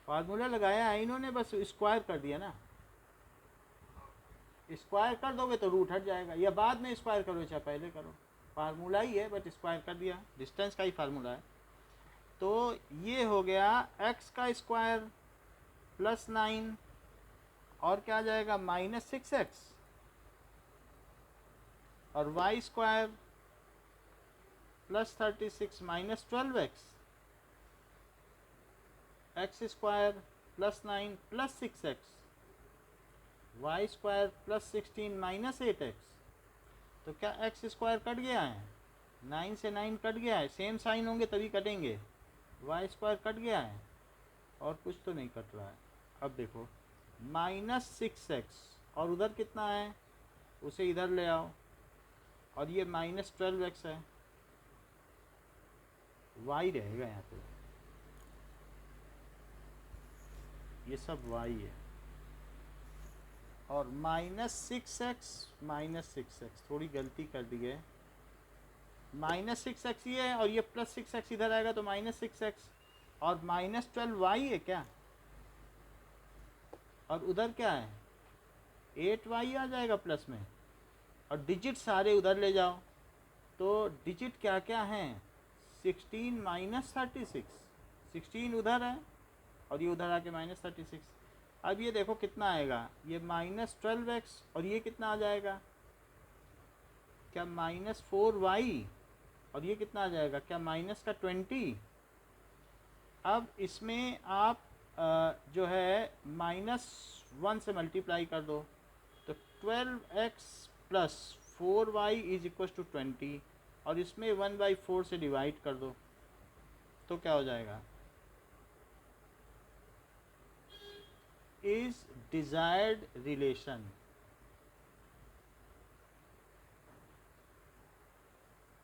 फार्मूला लगाया है इन्होंने? बस स्क्वायर कर दिया ना। स्क्वायर कर दोगे तो रूट हट जाएगा, या बाद में स्क्वायर करो चाहे पहले करो, फार्मूला ही है, बट स्क्वायर कर दिया, डिस्टेंस का ही फार्मूला है। तो ये हो गया x का स्क्वायर +9 और क्या आ जाएगा -6x, और y square +36 -12x, x square +9 +6x, y square +16 -8x। तो क्या x स्क्वायर कट गया है? 9 से 9 कट गया है, सेम साइन होंगे तभी कटेंगे। वाई स्क्वायर कट गया है और कुछ तो नहीं कट रहा है। अब देखो -6x और उधर कितना है उसे इधर ले आओ और ये -12x है, y रहेगा यहाँ पे, ये सब y है। और -6x थोड़ी गलती कर दी है, -6x ये है और ये +6x इधर आएगा तो -6x और -12y है क्या, और उधर क्या है 8y आ जाएगा प्लस में, और डिजिट सारे उधर ले जाओ तो डिजिट क्या क्या हैं 16 - 36, 16 उधर है और ये उधर आके -36। अब ये देखो कितना आएगा, ये -12x और ये कितना आ जाएगा क्या -4y और ये कितना आ जाएगा क्या -20। अब इसमें आप जो है -1 से मल्टीप्लाई कर दो तो 12x + 4y = 20 और इसमें 1/4 से डिवाइड कर दो तो क्या हो जाएगा, इज डिजायर्ड रिलेशन।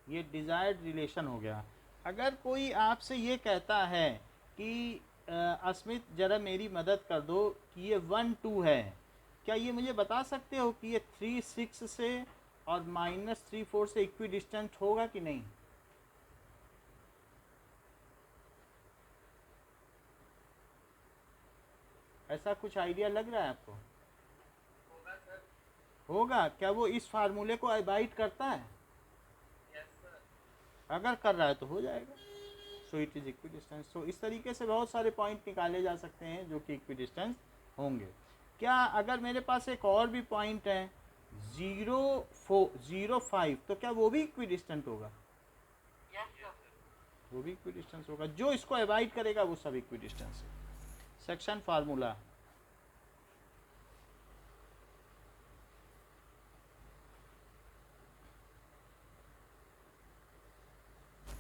ये डिजायर्ड रिलेशन हो गया। अगर कोई आपसे ये कहता है कि अस्मित ज़रा मेरी मदद कर दो कि ये 1 2 है, क्या ये मुझे बता सकते हो कि ये 3 6 से और -3 4 से इक्वी डिस्टेंट होगा कि नहीं? ऐसा कुछ आइडिया लग रहा है आपको? होगा सर। होगा क्या? वो इस फार्मूले को अबाइड करता है? Yes sir. अगर कर रहा है तो हो जाएगा। So it is equidistance. सो इस तरीके से बहुत सारे पॉइंट निकाले जा सकते हैं जो कि इक्वी डिस्टेंस होंगे। क्या अगर मेरे पास एक और भी पॉइंट है 0 5 तो क्या वो भी इक्वी डिस्टेंट होगा? Yes sir. वो भी इक्वी डिस्टेंस होगा। जो इसको अवॉइड करेगा वो सब इक्वी डिस्टेंस है। सेक्शन फार्मूला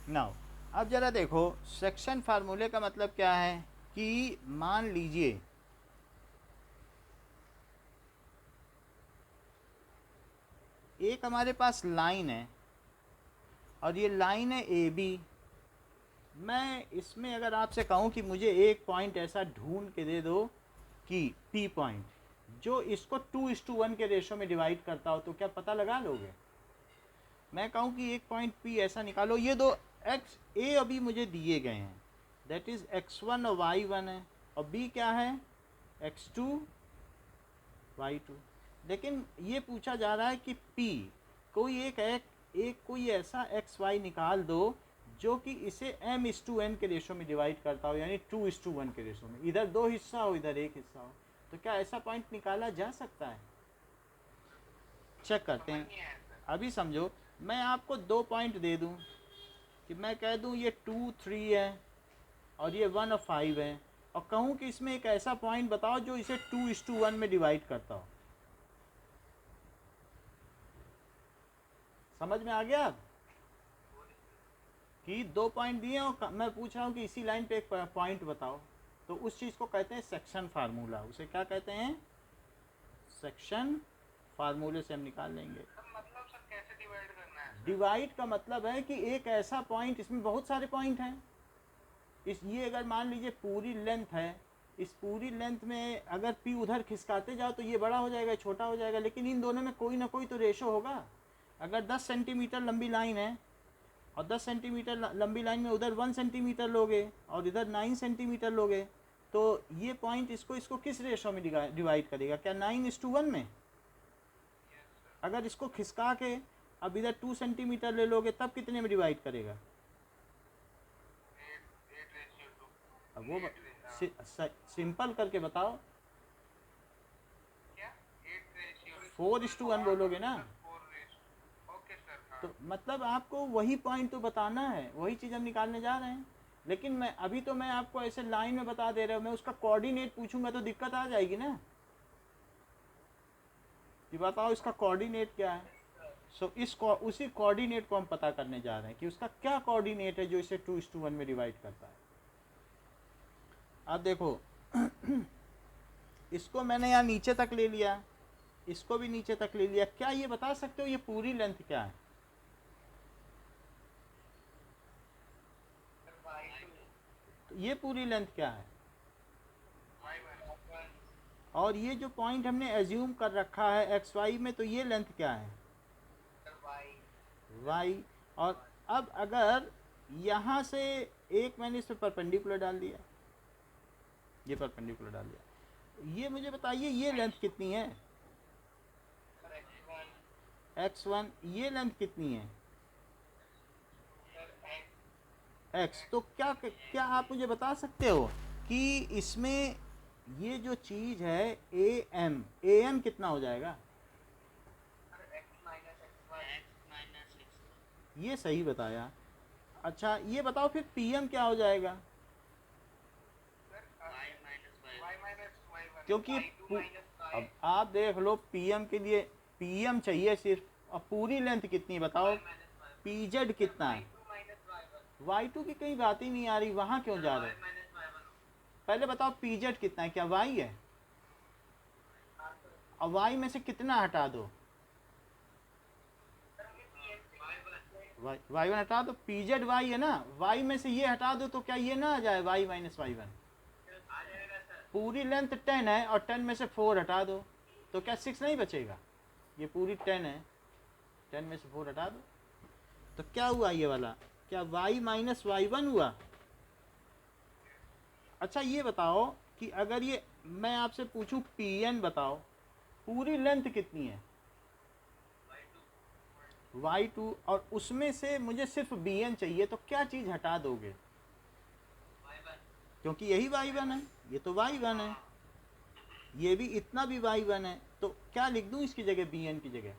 नाउ अब ज़रा देखो सेक्शन फार्मूले का मतलब क्या है कि मान लीजिए एक हमारे पास लाइन है और ये लाइन है ए बी। मैं इसमें अगर आपसे कहूँ कि मुझे एक पॉइंट ऐसा ढूंढ के दे दो कि पी पॉइंट जो इसको 2:1 के रेशो में डिवाइड करता हो तो क्या पता लगा लोगे? मैं कहूँ कि एक पॉइंट पी ऐसा निकालो, ये दो एक्स ए अभी मुझे दिए गए हैं, दैट इज़ x1 और y1 है और b क्या है x2 y2। लेकिन ये पूछा जा रहा है कि p कोई एक कोई ऐसा एक्स वाई निकाल दो जो कि इसे m:n के रेशो में डिवाइड करता हो, यानी 2:1 के रेशो में, इधर 2 हिस्सा हो इधर 1 हिस्सा हो। तो क्या ऐसा पॉइंट निकाला जा सकता है? चेक करते हैं। अभी समझो मैं आपको 2 पॉइंट दे दूं कि मैं कह दूं ये 2 3 है और ये 1 और 5 है और कहूं कि इसमें एक ऐसा पॉइंट बताओ जो इसे 2:1 में डिवाइड करता हो। समझ में आ गया अब कि 2 पॉइंट दिए और मैं पूछ रहा हूँ कि इसी लाइन पे एक पॉइंट बताओ, तो उस चीज़ को कहते हैं सेक्शन फार्मूला। उसे क्या कहते हैं? सेक्शन फार्मूले से हम निकाल लेंगे। मतलब सर कैसे डिवाइड करना है? डिवाइड का मतलब है कि एक ऐसा पॉइंट, इसमें बहुत सारे पॉइंट हैं, ये अगर मान लीजिए पूरी लेंथ है, इस पूरी लेंथ में अगर पी उधर खिसकाते जाओ तो ये बड़ा हो जाएगा, छोटा हो जाएगा, लेकिन इन दोनों में कोई ना कोई तो रेशो होगा। अगर 10 सेंटीमीटर लंबी लाइन है और 10 सेंटीमीटर लंबी लाइन में उधर 1 सेंटीमीटर लोगे और इधर 9 सेंटीमीटर लोगे तो ये पॉइंट इसको किस रेशो में डिवाइड करेगा? क्या 9:1 में? अगर इसको खिसका के अब इधर 2 सेंटीमीटर ले लोगे तब कितने में डिवाइड करेगा? अब वो सिंपल करके बताओ। क्या? 4:1 बोलोगे ना? Okay sir. हाँ। तो मतलब आपको वही पॉइंट तो बताना है, वही चीज़ हम निकालने जा रहे हैं। लेकिन मैं अभी तो मैं आपको ऐसे लाइन में बता दे रहा हूँ, मैं उसका कोऑर्डिनेट पूछूंगा तो दिक्कत आ जाएगी ना कि बताओ इसका कोऑर्डिनेट क्या है। सो उसी कोऑर्डिनेट को हम पता करने जा रहे हैं कि उसका क्या कोऑर्डिनेट है जो इसे 2:1 में डिवाइड करता है। अब देखो इसको मैंने यहाँ नीचे तक ले लिया, इसको भी नीचे तक ले लिया, क्या ये बता सकते हो ये पूरी लेंथ क्या है? तो ये पूरी लेंथ क्या है? और ये जो पॉइंट हमने एज्यूम कर रखा है एक्स वाई में, तो ये लेंथ क्या है? वाई। और अब अगर यहाँ से एक मैंने इस पर परपेंडिकुलर डाल दिया, ये परपेंडिकुलर डाल दिया, ये मुझे बताइए ये लेंथ कितनी है? x1। ये लेंथ कितनी है? x। तो क्या क्या आप मुझे बता सकते हो कि इसमें ये जो चीज है am कितना हो जाएगा? ये सही बताया। अच्छा ये बताओ फिर pm क्या हो जाएगा? क्योंकि अब आप देख लो pm के लिए pm चाहिए सिर्फ, अब पूरी लेंथ कितनी बताओ? pz कितना है? y2 की कहीं बात ही नहीं आ रही, वहां क्यों जा रहे हो? पहले बताओ pz कितना है, क्या y है? अब y में से कितना हटा दो? y1 हटा दो, pz y है ना, y में से ये हटा दो तो क्या ये ना आ जाए y माइनस y1? पूरी लेंथ 10 है और 10 में से 4 हटा दो तो क्या 6 नहीं बचेगा? ये पूरी 10 है, 10 में से 4 हटा दो तो क्या हुआ ये वाला? क्या y माइनस y1 हुआ? अच्छा ये बताओ कि अगर ये मैं आपसे पूछूं pn बताओ पूरी लेंथ कितनी है? y2। और उसमें से मुझे सिर्फ bn चाहिए, तो क्या चीज़ हटा दोगे? क्योंकि यही y1 है, ये तो y1 है, ये भी इतना भी y1 है, तो क्या लिख दूं इसकी जगह bn की जगह?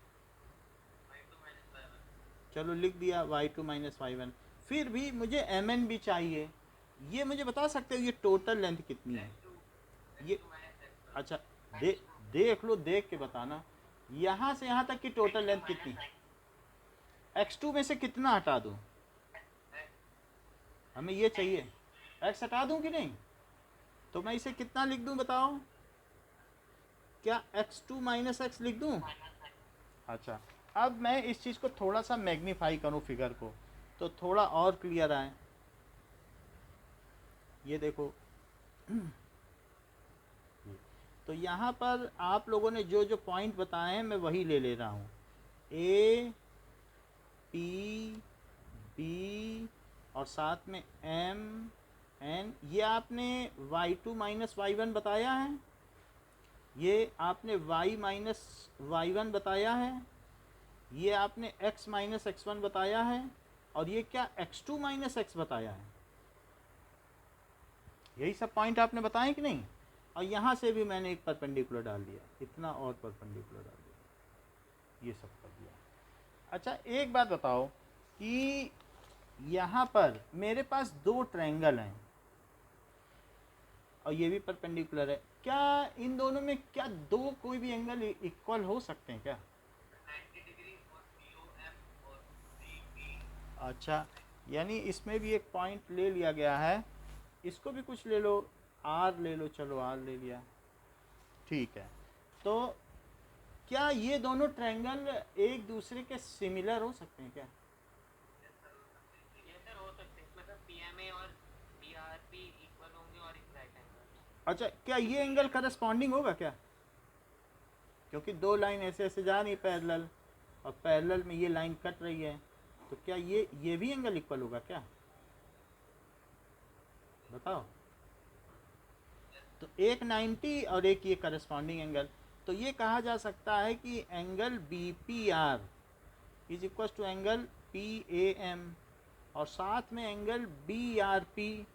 चलो लिख दिया y2 माइनस y1। फिर भी मुझे mn भी चाहिए, ये मुझे बता सकते हो ये टोटल लेंथ कितनी है? ये अच्छा देख लो, देख के बताना यहाँ से यहाँ तक की टोटल लेंथ कितनी? x2 में से कितना हटा दूं? हमें ये चाहिए, x हटा दूं कि नहीं? तो मैं इसे कितना लिख दूं बताओ? क्या x2 माइनस x लिख दूं? अच्छा अब मैं इस चीज़ को थोड़ा सा मैग्नीफाई करूं फिगर को, तो थोड़ा और क्लियर आए। ये देखो तो यहाँ पर आप लोगों ने जो जो पॉइंट बताए हैं मैं वही ले ले रहा हूँ, ए पी बी और साथ में एम एन। ये आपने y2 माइनस y1 बताया है, ये आपने y माइनस y1 बताया है, ये आपने x माइनस x1 बताया है, और ये क्या x2 माइनस x बताया है। यही सब पॉइंट आपने बताए कि नहीं? और यहाँ से भी मैंने एक परपेंडिकुलर डाल दिया, इतना और परपेंडिकुलर डाल दिया, ये सब कर दिया। अच्छा एक बात बताओ कि यहाँ पर मेरे पास दो ट्रायंगल हैं और ये भी परपेंडिकुलर है, क्या इन दोनों में क्या दो कोई भी एंगल इक्वल हो सकते हैं क्या? अच्छा यानी इसमें भी एक पॉइंट ले लिया गया है, इसको भी कुछ ले लो, आर ले लो, चलो आर ले लिया, ठीक है। तो क्या ये दोनों ट्रायंगल एक दूसरे के सिमिलर हो सकते हैं क्या? अच्छा क्या ये एंगल करस्पॉन्डिंग होगा क्या? क्योंकि दो लाइन ऐसे ऐसे जा रही पैरेलल और पैरेलल में ये लाइन कट रही है, तो क्या ये भी एंगल इक्वल होगा क्या? बताओ। तो एक 90 और एक ये करस्पॉन्डिंग एंगल, तो ये कहा जा सकता है कि angle B P R is equal to angle P A M, और साथ में एंगल बी आर पी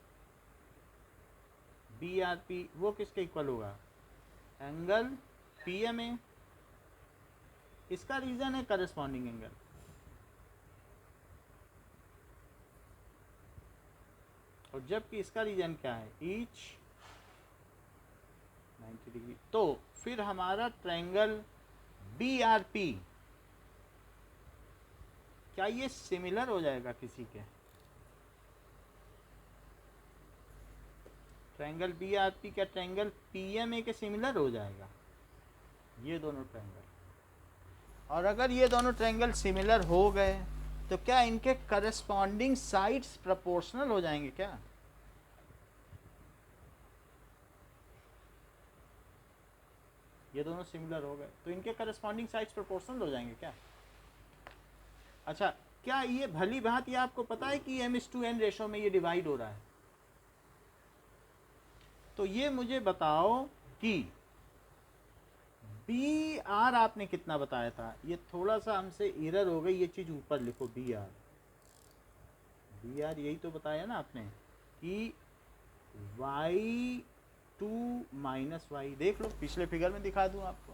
वो किसके इक्वल होगा? Angle P M A. इसका रीज़न है करस्पॉन्डिंग एंगल। और जबकि इसका रीजन क्या है? Each 90 degree. तो फिर हमारा ट्रायंगल बी आर पी क्या ये सिमिलर हो जाएगा किसी के? ट्रायंगल बी आर पी क्या ट्रायंगल पी एम ए के सिमिलर हो जाएगा? ये दोनों ट्रायंगल, और अगर ये दोनों ट्रायंगल सिमिलर हो गए तो क्या इनके करस्पॉन्डिंग साइड्स प्रोपोर्शनल हो जाएंगे क्या? ये दोनों सिमिलर हो गए तो इनके करस्पॉन्डिंग साइड्स प्रोपोर्शनल हो जाएंगे क्या? अच्छा, क्या ये भली बात ये आपको पता है कि m/n रेशो में ये डिवाइड हो रहा है? तो ये मुझे बताओ कि बी आर आपने कितना बताया था? ये थोड़ा सा हमसे एरर हो गई, ये चीज़ ऊपर लिखो, बी आर यही तो बताया ना आपने कि y2 माइनस वाई, देख लो पिछले फिगर में दिखा दूं आपको,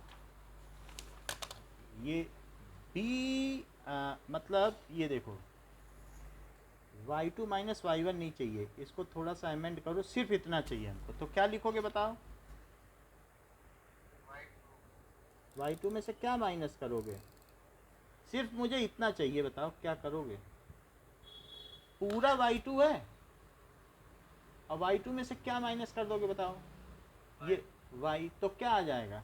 ये बी मतलब ये देखो y2 माइनस y1 नहीं चाहिए, इसको थोड़ा सा अमेंड करो, सिर्फ इतना चाहिए हमको। तो क्या लिखोगे बताओ? y2 में से क्या माइनस करोगे? सिर्फ मुझे इतना चाहिए, बताओ क्या करोगे? पूरा y2 है और y2 में से क्या माइनस कर दोगे बताओ? ये y, तो क्या आ जाएगा?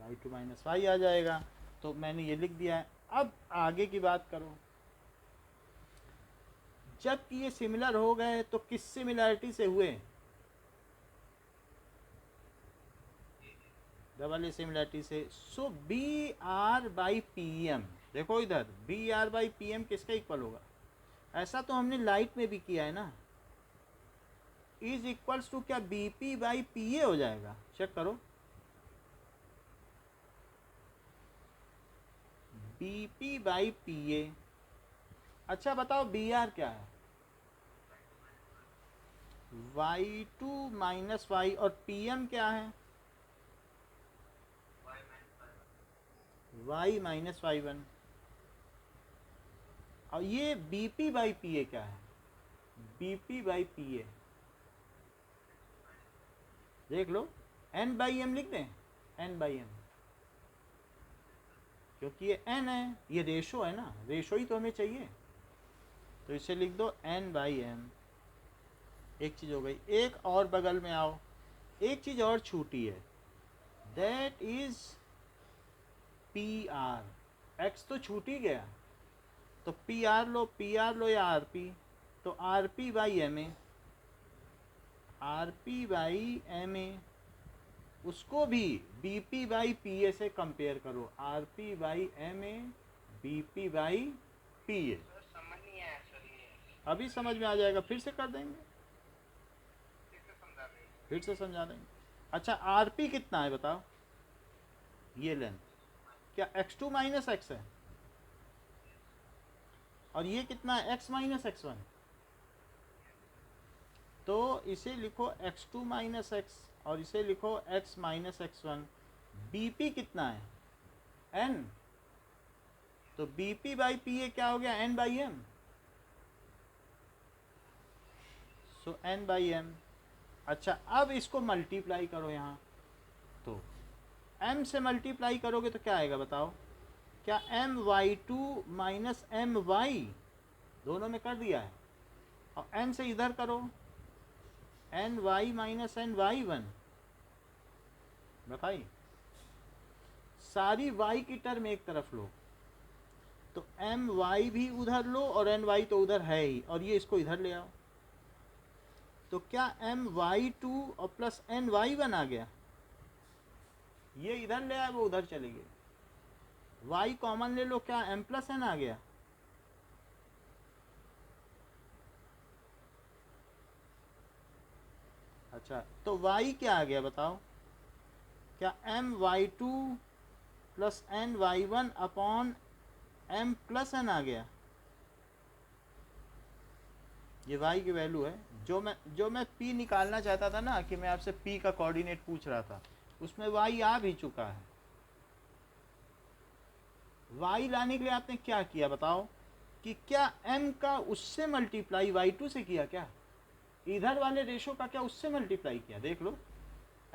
y2 माइनस वाई आ जाएगा। तो मैंने ये लिख दिया है। अब आगे की बात करो, जब ये सिमिलर हो गए तो किस सिमिलरिटी से हुए? डबल ए सिमिलरिटी से। So B R by P M, देखो इधर B R by P M किसका इक्वल होगा? ऐसा तो हमने लाइट में भी किया है ना, इज इक्वल्स टू क्या B P by P A हो जाएगा? चेक करो, B P by P A. अच्छा बताओ बी आर क्या है? y2 माइनस वाई, और पी एम क्या है? y minus Y one. और ये B P by P A क्या है? B P by P A, देख लो, n बाई एम लिख दें, n बाई एम, क्योंकि ये n है, ये रेशो है ना, रेशो ही तो हमें चाहिए, तो इसे लिख दो n बाई एम। एक चीज़ हो गई। एक और बगल में आओ, एक चीज़ और छूटी है, that is P R. X तो छूट ही गया, तो पी आर लो या आर पी, तो R P by M A, R P by M A, उसको भी B P by P A से कंपेयर करो, R P by M A, B P by P A. समझ नहीं आया सर ये, अभी समझ में आ जाएगा, फिर से कर देंगे, कैसे समझा रहे हैं? फिर से समझा देंगे। अच्छा, आर पी कितना है बताओ? ये लेंथ क्या x2 माइनस एक्स है? और ये कितना है? x minus x1। तो इसे लिखो x2 माइनस एक्स और इसे लिखो x माइनस x1। bp कितना है? n, तो bp बाई पी ए क्या हो गया? n by M. So n by M. अच्छा, अब इसको मल्टीप्लाई करो यहाँ, तो m से मल्टीप्लाई करोगे तो क्या आएगा बताओ? क्या my2 माइनस my, दोनों में कर दिया है, और n से इधर करो, ny माइनस ny1। बताइए, सारी y की टर्म एक तरफ लो, तो my भी उधर लो और ny तो उधर है ही, और ये इसको इधर ले आओ, तो क्या my2 और प्लस ny1 आ गया? ये इधर ले आए, वो उधर चले गए। y कॉमन ले लो, क्या m प्लस n आ गया? अच्छा, तो y क्या आ गया बताओ? क्या my2 plus ny1 upon m plus n आ गया? ये y की वैल्यू है। जो मैं p निकालना चाहता था ना, कि मैं आपसे p का कोऑर्डिनेट पूछ रहा था, उसमें y आ भी चुका है। y लाने के लिए आपने क्या किया बताओ? कि क्या m का उससे मल्टीप्लाई y2 से किया? क्या इधर वाले रेशो का क्या उससे मल्टीप्लाई किया? देख लो,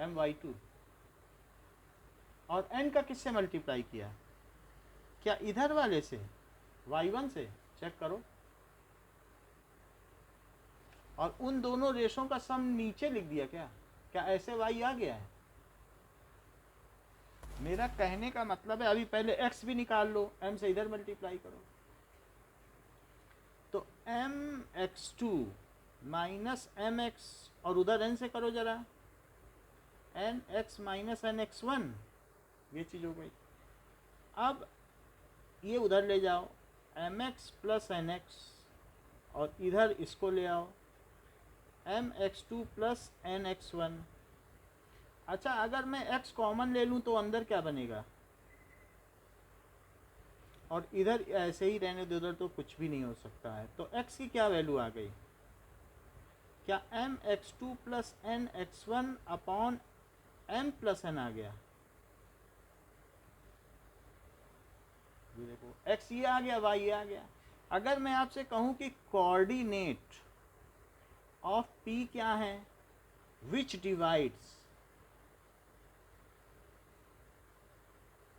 my2, और n का किससे मल्टीप्लाई किया? क्या इधर वाले से y1 से? चेक करो, और उन दोनों रेशों का सम नीचे लिख दिया क्या? क्या ऐसे y आ गया है? मेरा कहने का मतलब है अभी पहले x भी निकाल लो, m से इधर मल्टीप्लाई करो, तो mx2 माइनस mx और उधर n से करो जरा, nx माइनस nx1, ये चीज़ हो गई। अब ये उधर ले जाओ, mx प्लस nx, और इधर इसको ले आओ, mx2 प्लस nx1। अच्छा, अगर मैं x कॉमन ले लूँ तो अंदर क्या बनेगा? और इधर ऐसे ही रहने दो, उधर तो कुछ भी नहीं हो सकता है। तो x की क्या वैल्यू आ गई? क्या mx2 plus nx1 upon m plus n आ गया? ये देखो, x ये आ गया, y ये आ गया। अगर मैं आपसे कहूँ कि कोऑर्डिनेट ऑफ p क्या है, विच डिवाइड्स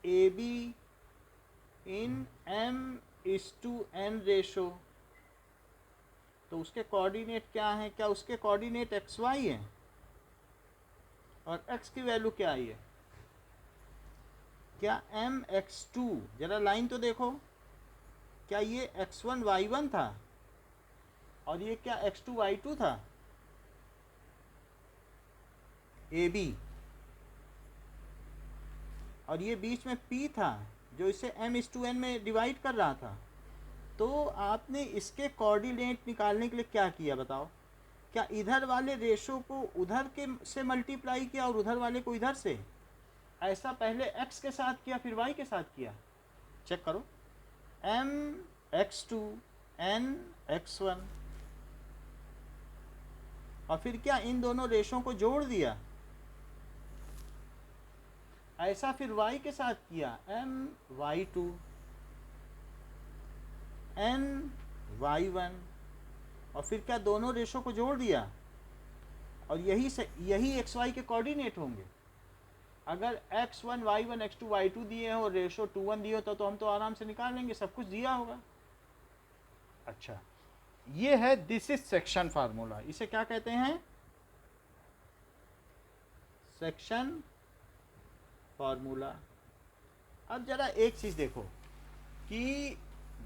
AB इन m:n रेशो, तो उसके कोऑर्डिनेट क्या है? क्या उसके कोऑर्डिनेट xy है? और x की वैल्यू क्या आई है? क्या mx2, जरा लाइन तो देखो, क्या ये x1 y1 था और ये क्या x2 y2 था? AB, और ये बीच में p था जो इसे m:n में डिवाइड कर रहा था। तो आपने इसके कोऑर्डिनेट निकालने के लिए क्या किया बताओ? क्या इधर वाले रेशो को उधर के से मल्टीप्लाई किया और उधर वाले को इधर से? ऐसा पहले x के साथ किया फिर y के साथ किया? चेक करो, mx2 nx1, और फिर क्या इन दोनों रेशों को जोड़ दिया? ऐसा फिर y के साथ किया, my2 ny1, और फिर क्या दोनों रेशों को जोड़ दिया? और यही xy के कोऑर्डिनेट होंगे। अगर x1 y1 x2 y2 दिए हो और रेशो 2:1 दिए हो तो हम तो आराम से निकाल लेंगे, सब कुछ दिया होगा। अच्छा, ये है, दिस इज सेक्शन फार्मूला। इसे क्या कहते हैं? Section formula. अब जरा एक चीज़ देखो कि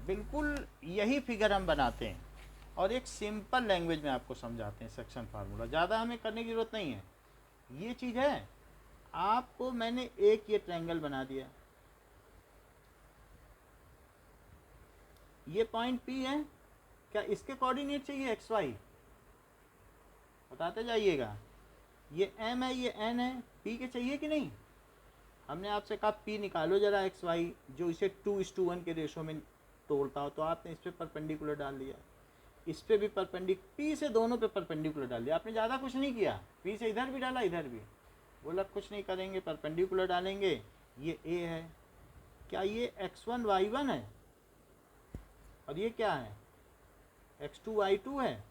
बिल्कुल यही फिगर हम बनाते हैं और एक सिंपल लैंग्वेज में आपको समझाते हैं सेक्शन फार्मूला। ज़्यादा हमें करने की ज़रूरत नहीं है। ये चीज़ है, आपको मैंने एक ये ट्रायंगल बना दिया, ये पॉइंट P है, क्या इसके कोऑर्डिनेट चाहिए xy? बताते जाइएगा। ये m है, ये n है, P के चाहिए कि नहीं? हमने आपसे कहा P निकालो जरा xy जो इसे 2:1 के रेशो में तोड़ता हो, तो आपने इस पर परपेंडिकुलर डाल दिया, इस पे भी P से दोनों पे परपेंडिकुलर डाल दिया। आपने ज़्यादा कुछ नहीं किया, P से इधर भी डाला इधर भी, बोला कुछ नहीं करेंगे, परपेंडिकुलर डालेंगे। ये A है, क्या ये x1 y1 है? और ये क्या है? x2 y2 है।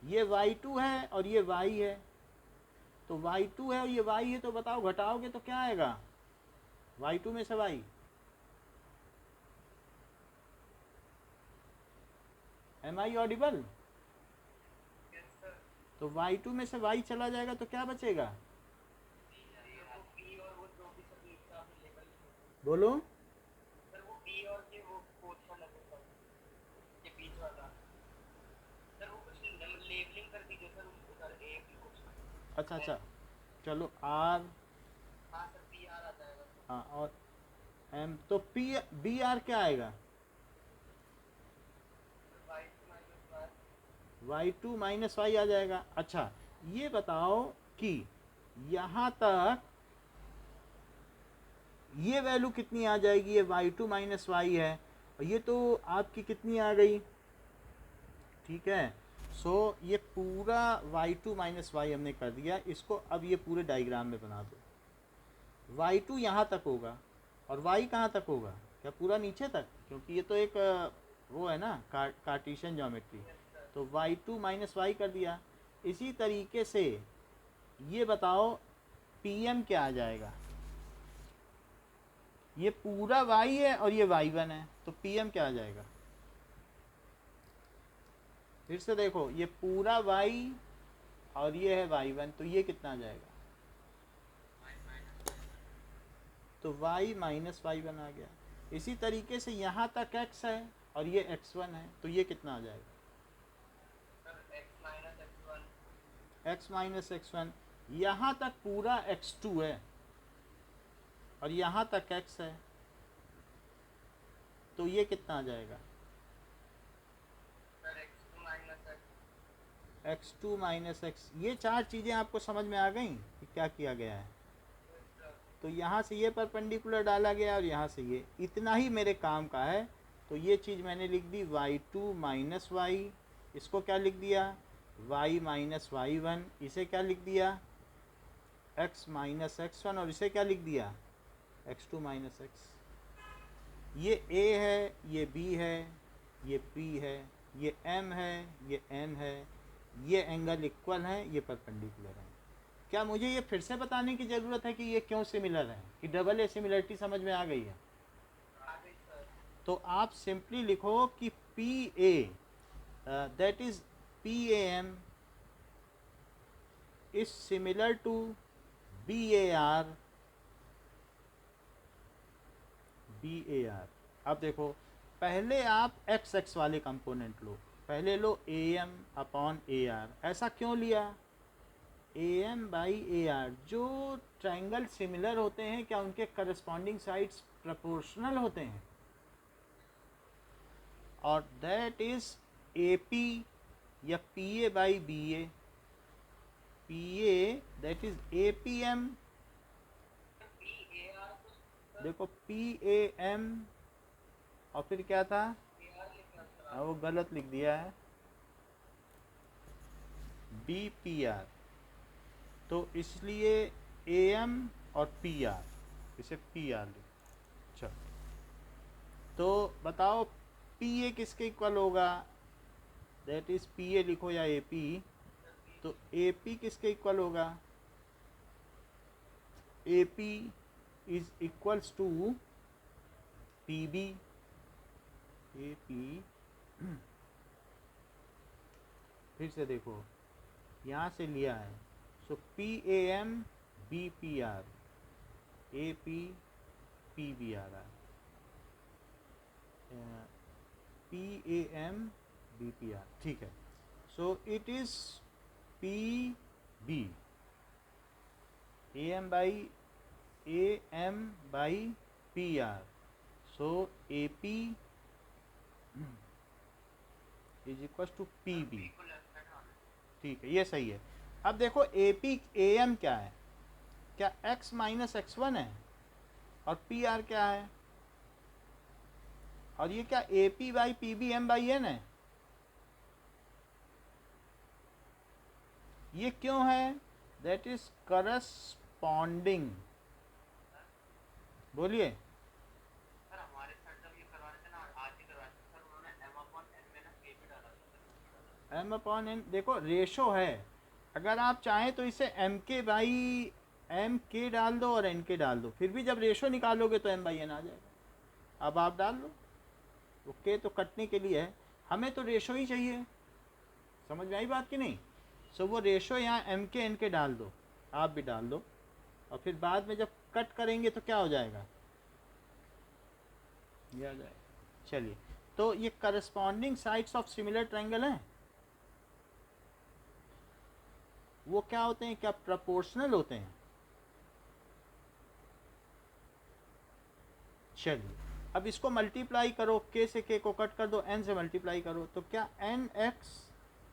ये y2 है और ये y है, तो y2 है और ये y है, तो बताओ घटाओगे तो क्या आएगा y2 में से y? M I audible? तो y2 में से y चला जाएगा तो क्या बचेगा? बोलो। अच्छा अच्छा, चलो R, हाँ, और M, तो बी आर क्या आएगा? y2 माइनस वाई आ जाएगा। अच्छा, ये बताओ कि यहाँ तक ये वैल्यू कितनी आ जाएगी? ये y2 माइनस वाई है, और ये तो आपकी कितनी आ गई? ठीक है, सो ये पूरा y2 माइनस वाई हमने कर दिया। इसको अब ये पूरे डायग्राम में बना दो। y2 यहाँ तक होगा और y कहाँ तक होगा? क्या पूरा नीचे तक? क्योंकि ये तो एक वो है ना, कार्टेशियन ज्योमेट्री। तो y2 माइनस वाई कर दिया। इसी तरीके से ये बताओ pm क्या आ जाएगा? ये पूरा y है और ये y1 है, तो pm क्या आ जाएगा? फिर से देखो, ये पूरा y और ये है y1, तो ये कितना आ जाएगा? तो y माइनस y1 आ गया। इसी तरीके से यहाँ तक x है और ये x1 है, तो ये कितना आ जाएगा? x minus x1। यहाँ तक पूरा x2 है और यहाँ तक x है, तो ये कितना आ जाएगा? x2 minus x। ये चार चीज़ें आपको समझ में आ गई कि क्या किया गया है? तो यहाँ से ये परपेंडिकुलर डाला गया और यहाँ से ये, इतना ही मेरे काम का है। तो ये चीज़ मैंने लिख दी y2 माइनस y, इसको क्या लिख दिया? y minus y1। इसे क्या लिख दिया? x minus x1। और इसे क्या लिख दिया? x2 minus x। ये a है, ये b है, ये p है, ये m है, ये n है, ये एंगल इक्वल है, ये परपेंडिकुलर है। क्या मुझे ये फिर से बताने की ज़रूरत है कि ये क्यों सिमिलर है? कि डबल ए सिमिलरिटी समझ में आ गई है? तो आप सिंपली लिखो कि P A, that is P A M is similar to B A R. B A R. अब देखो, पहले आप एक्स एक्स वाले कंपोनेंट लो, पहले लो A M upon A R. ऐसा क्यों लिया? A M by A R. जो ट्रायंगल सिमिलर होते हैं, क्या उनके करस्पॉन्डिंग साइड्स प्रोपोर्शनल होते हैं? और दैट इज ए पी या P A by B A. P A that is A P M. देखो पी ए एम और फिर क्या था? वो गलत लिख दिया है, बी पी आर। तो इसलिए ए एम और पी आर, इसे पी आर लिख। चलो, तो बताओ पी ए किसके इक्वल होगा? दैट इज पी ए लिखो या ए पी। तो ए पी किसके इक्वल होगा? A P is equals to P B. A P फिर से देखो, यहाँ से लिया है, सो P A M B P R, A P P B आ रहा है, P A M B P R. ठीक है, so it is P B A M by A M by P R. So A P is equal to P B. ठीक है, ये सही है। अब देखो ए पी ए एम क्या है? क्या x माइनस x1 है? और पी आर क्या है? और ये क्या A P by P B M by N है? ये क्यों है? That is corresponding. बोलिए। एम अपॉन एन, देखो रेशो है। अगर आप चाहें तो इसे एम के बाई एम के डाल दो और एन के डाल दो, फिर भी जब रेशो निकालोगे तो एम बाई एन आ जाएगा। अब आप डाल लो, ओके, तो कटने के लिए है, हमें तो रेशो ही चाहिए। समझ में आई बात कि नहीं? सो वो रेशो यहाँ एम के एन के डाल दो, आप भी डाल दो, और फिर बाद में जब कट करेंगे तो क्या हो जाएगा? ये आ जाएगा। चलिए, तो ये corresponding sides of similar triangle हैं। वो क्या होते हैं? क्या प्रोपोर्शनल होते हैं? चलिए, अब इसको मल्टीप्लाई करो, के से के को कट कर दो, एन से मल्टीप्लाई करो, तो क्या N X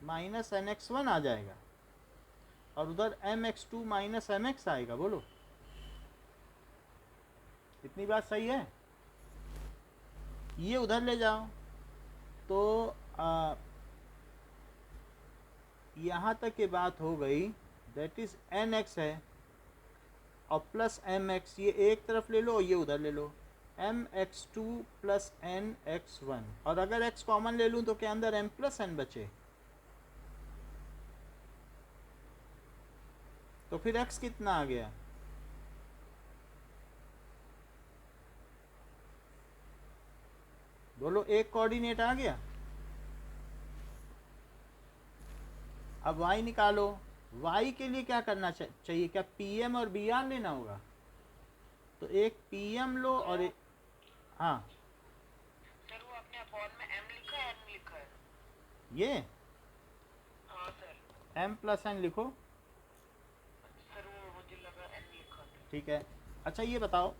minus N X one आ जाएगा और उधर M X two minus M X आएगा। बोलो, इतनी बात सही है? ये उधर ले जाओ तो यहाँ तक ये बात हो गई, दैट इज एन एक्स है और प्लस एम एक्स, ये एक तरफ ले लो और ये उधर ले लो, M X two plus N X one. और अगर एक्स कॉमन ले लूँ तो क्या अंदर एम प्लस एन बचे? तो फिर एक्स कितना आ गया? बोलो, एक कोऑर्डिनेट आ गया। अब y निकालो। y के लिए क्या करना चाहिए, क्या pm और br लेना होगा? तो एक pm लो और एक, हाँ सर वो आपने अपॉन में m लिखा है n लिखा है? ये हाँ सर। m प्लस n लिखो। सर वो मुझे लगा n लिखा था। ठीक है। अच्छा ये बताओ,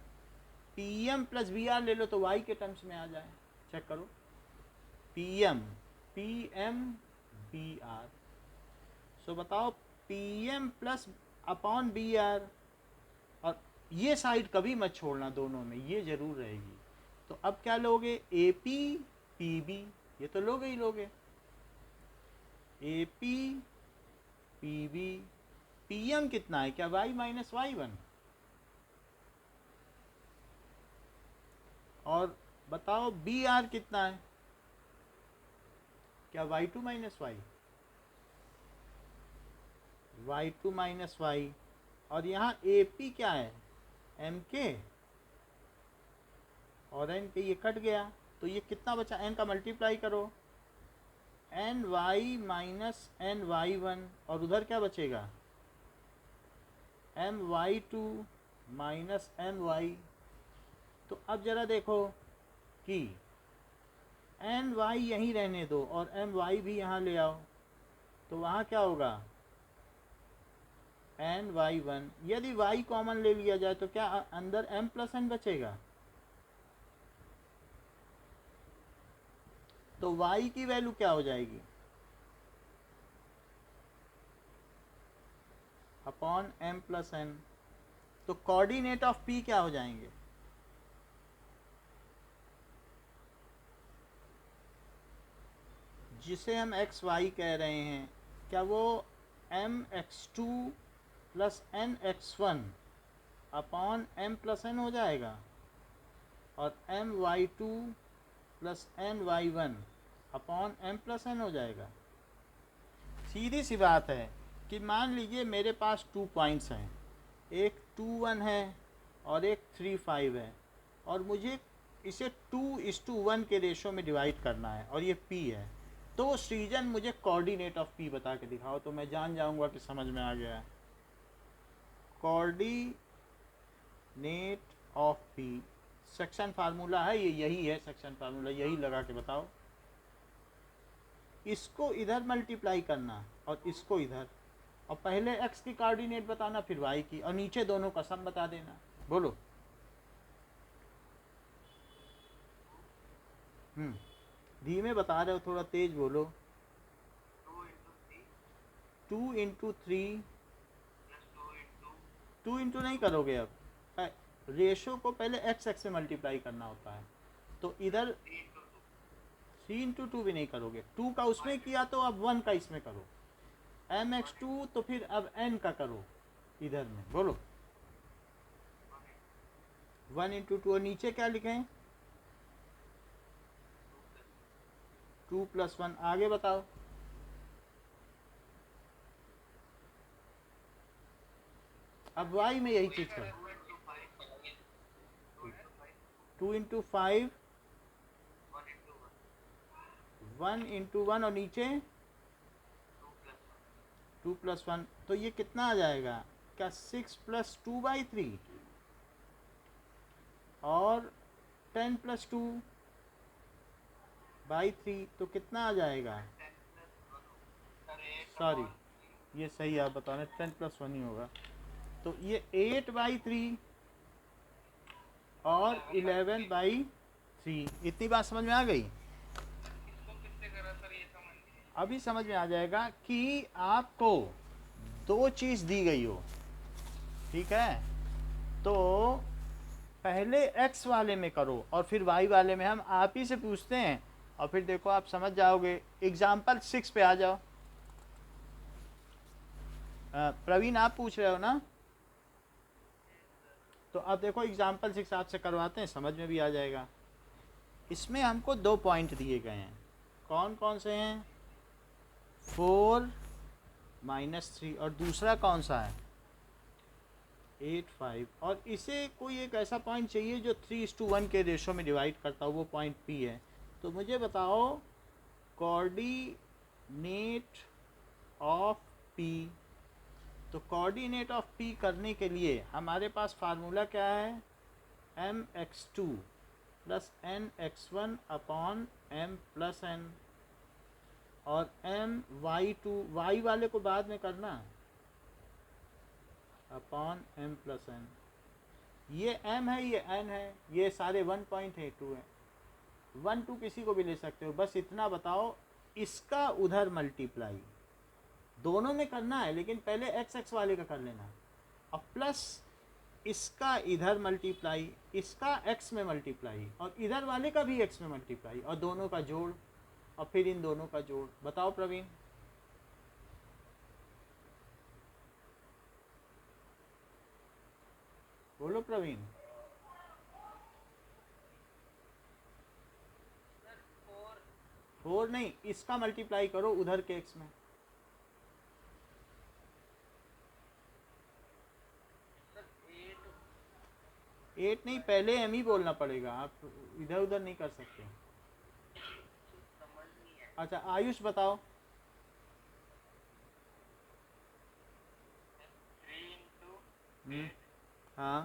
pm प्लस br ले लो तो y के टर्म्स में आ जाए, चेक करो। pm br, सो बताओ pm प्लस अपॉन br, और ये साइड कभी मत छोड़ना, दोनों में ये जरूर रहेगी। तो अब क्या लोगे, AP PB, ये तो लोगे ही लोगे। AP PB, PM कितना है, क्या y माइनस y1? और बताओ BR कितना है, क्या y2 minus y, y2 minus y। और यहाँ AP क्या है, MK, और n के ये कट गया, तो ये कितना बचा, n का मल्टीप्लाई करो, ny माइनस ny1, और उधर क्या बचेगा, my2 माइनस my। तो अब जरा देखो कि ny यहीं रहने दो और my भी यहाँ ले आओ, तो वहाँ क्या होगा, ny1। यदि y कॉमन ले लिया जाए तो क्या अंदर m प्लस n बचेगा, तो y की वैल्यू क्या हो जाएगी, अपॉन m प्लस n। तो कोऑर्डिनेट ऑफ p क्या हो जाएंगे, जिसे हम एक्स वाई कह रहे हैं, क्या वो mx2 plus nx1 upon m plus n हो जाएगा, और my2 plus ny1 upon m plus n हो जाएगा। सीधी सी बात है कि मान लीजिए मेरे पास 2 पॉइंट्स हैं, एक 2 1 है और एक 3 5 है, और मुझे इसे 2:1 के रेशो में डिवाइड करना है, और ये p है। तो सृजन मुझे कोऑर्डिनेट ऑफ p बता के दिखाओ, तो मैं जान जाऊंगा कि समझ में आ गया है। Coordinate of p section formula है ये, यही है सेक्शन फार्मूला, यही लगा के बताओ। इसको इधर मल्टीप्लाई करना और इसको इधर, और पहले x की कोऑर्डिनेट बताना, फिर y की, और नीचे दोनों का सम बता देना। बोलो। धीमे बता रहे हो, थोड़ा तेज बोलो। 2 इंटू 3 2 इंटू नहीं करोगे, अब रेशो को पहले एक्स एक्स से मल्टीप्लाई करना होता है, तो इधर 3 इंटू 2 भी नहीं करोगे, 2 का उसमें किया तो अब 1 का इसमें करो, mx2, तो फिर अब n का करो इधर में। बोलो 1 इंटू 2, और नीचे क्या लिखें, 2 प्लस 1। आगे बताओ, अब y में यही चीज करो, 2 इंटू 5 1 इंटू 1, और नीचे 2 प्लस 1, तो ये कितना आ जाएगा, क्या 6 प्लस 2/3 और 10 प्लस 2/3, तो कितना आ जाएगा, सॉरी ये सही आप बता रहे, 10 प्लस 1 ही होगा, तो ये 8/3 और 11/3। इतनी बात समझ में आ गई? अभी समझ में आ जाएगा कि आपको दो चीज़ दी गई हो, ठीक है, तो पहले x वाले में करो और फिर y वाले में हम आप ही से पूछते हैं, और फिर देखो आप समझ जाओगे। एग्जाम्पल 6 पे आ जाओ। प्रवीण आप पूछ रहे हो ना, तो अब देखो एग्जाम्पल 6 आपसे करवाते हैं, समझ में भी आ जाएगा। इसमें हमको 2 पॉइंट दिए गए हैं, कौन कौन से हैं, 4 -3, और दूसरा कौन सा है, 8 5, और इसे कोई एक ऐसा पॉइंट चाहिए जो 3:1 के रेशो में डिवाइड करता हो, वो पॉइंट P है। तो मुझे बताओ कोऑर्डिनेट ऑफ पी। तो कोऑर्डिनेट ऑफ पी करने के लिए हमारे पास फार्मूला क्या है, M X two plus N X one upon M plus N, और एम वाई टू, वाई वाले को बाद में करना, अपॉन एम प्लस एन। ये एम है, ये एन है, ये सारे 1.82 है। 1 2 किसी को भी ले सकते हो, बस इतना बताओ इसका उधर मल्टीप्लाई दोनों में करना है, लेकिन पहले एक्स एक्स वाले का कर लेना, और प्लस इसका इधर मल्टीप्लाई, इसका एक्स में मल्टीप्लाई, और इधर वाले का भी एक्स में मल्टीप्लाई, और दोनों का जोड़, और फिर इन दोनों का जोड़। बताओ प्रवीण। बोलो प्रवीण। फोर नहीं, इसका मल्टीप्लाई करो उधर के एक्स में। एट नहीं, पहले एम ही बोलना पड़ेगा, आप इधर उधर नहीं कर सकते। अच्छा आयुष बताओ। 3 into 8 हाँ,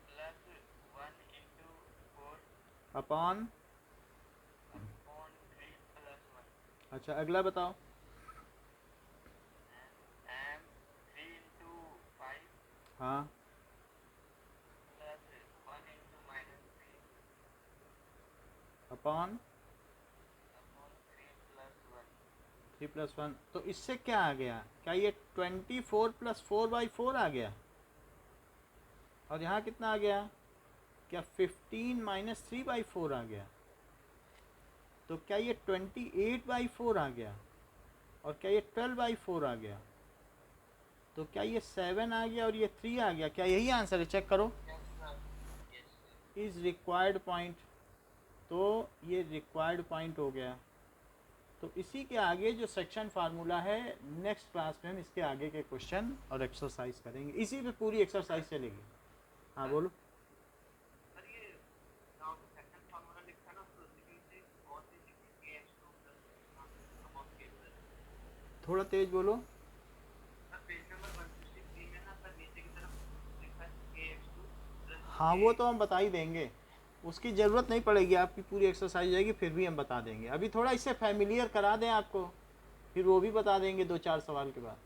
plus 1 into 4 upon. upon 3 plus 1 अच्छा अगला बताओ। and 3 into 5 हाँ, plus 1 into minus 3 upon upon 3 plus 1 3 plus 1। तो इससे क्या आ गया, क्या ये 24 प्लस 4/4 आ गया, और यहाँ कितना आ गया, क्या 15 माइनस 3/4 आ गया। तो क्या ये 28/4 आ गया, और क्या ये 12/4 आ गया। तो क्या ये 7 आ गया और ये 3 आ गया। क्या यही आंसर है, चेक करो। इज़ रिक्वायर्ड पॉइंट, तो ये रिक्वायर्ड पॉइंट हो गया। तो इसी के आगे जो सेक्शन फार्मूला है, नेक्स्ट क्लास में हम इसके आगे के क्वेश्चन और एक्सरसाइज करेंगे, इसी पे पूरी एक्सरसाइज चलेगी। हाँ बोलो। सर ये नाउ तो सेकंड फार्मूला लिखा ना, तो उसी से और से kx2 plus upon k plus। थोड़ा तेज बोलो। सर पेज नंबर 163 में ना सर नीचे की तरफ लिखा है kx2 plus हाँ वो तो हम बता ही देंगे, उसकी ज़रूरत नहीं पड़ेगी, आपकी पूरी एक्सरसाइज जाएगी फिर भी हम बता देंगे। अभी थोड़ा इससे फैमिलियर करा दें आपको, फिर वो भी बता देंगे 2-4 सवाल के बाद,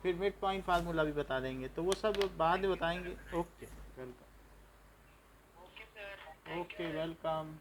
फिर मिड पॉइंट फार्मूला भी बता देंगे, तो वो सब बाद में बताएंगे। Okay welcome. Okay sir, okay welcome.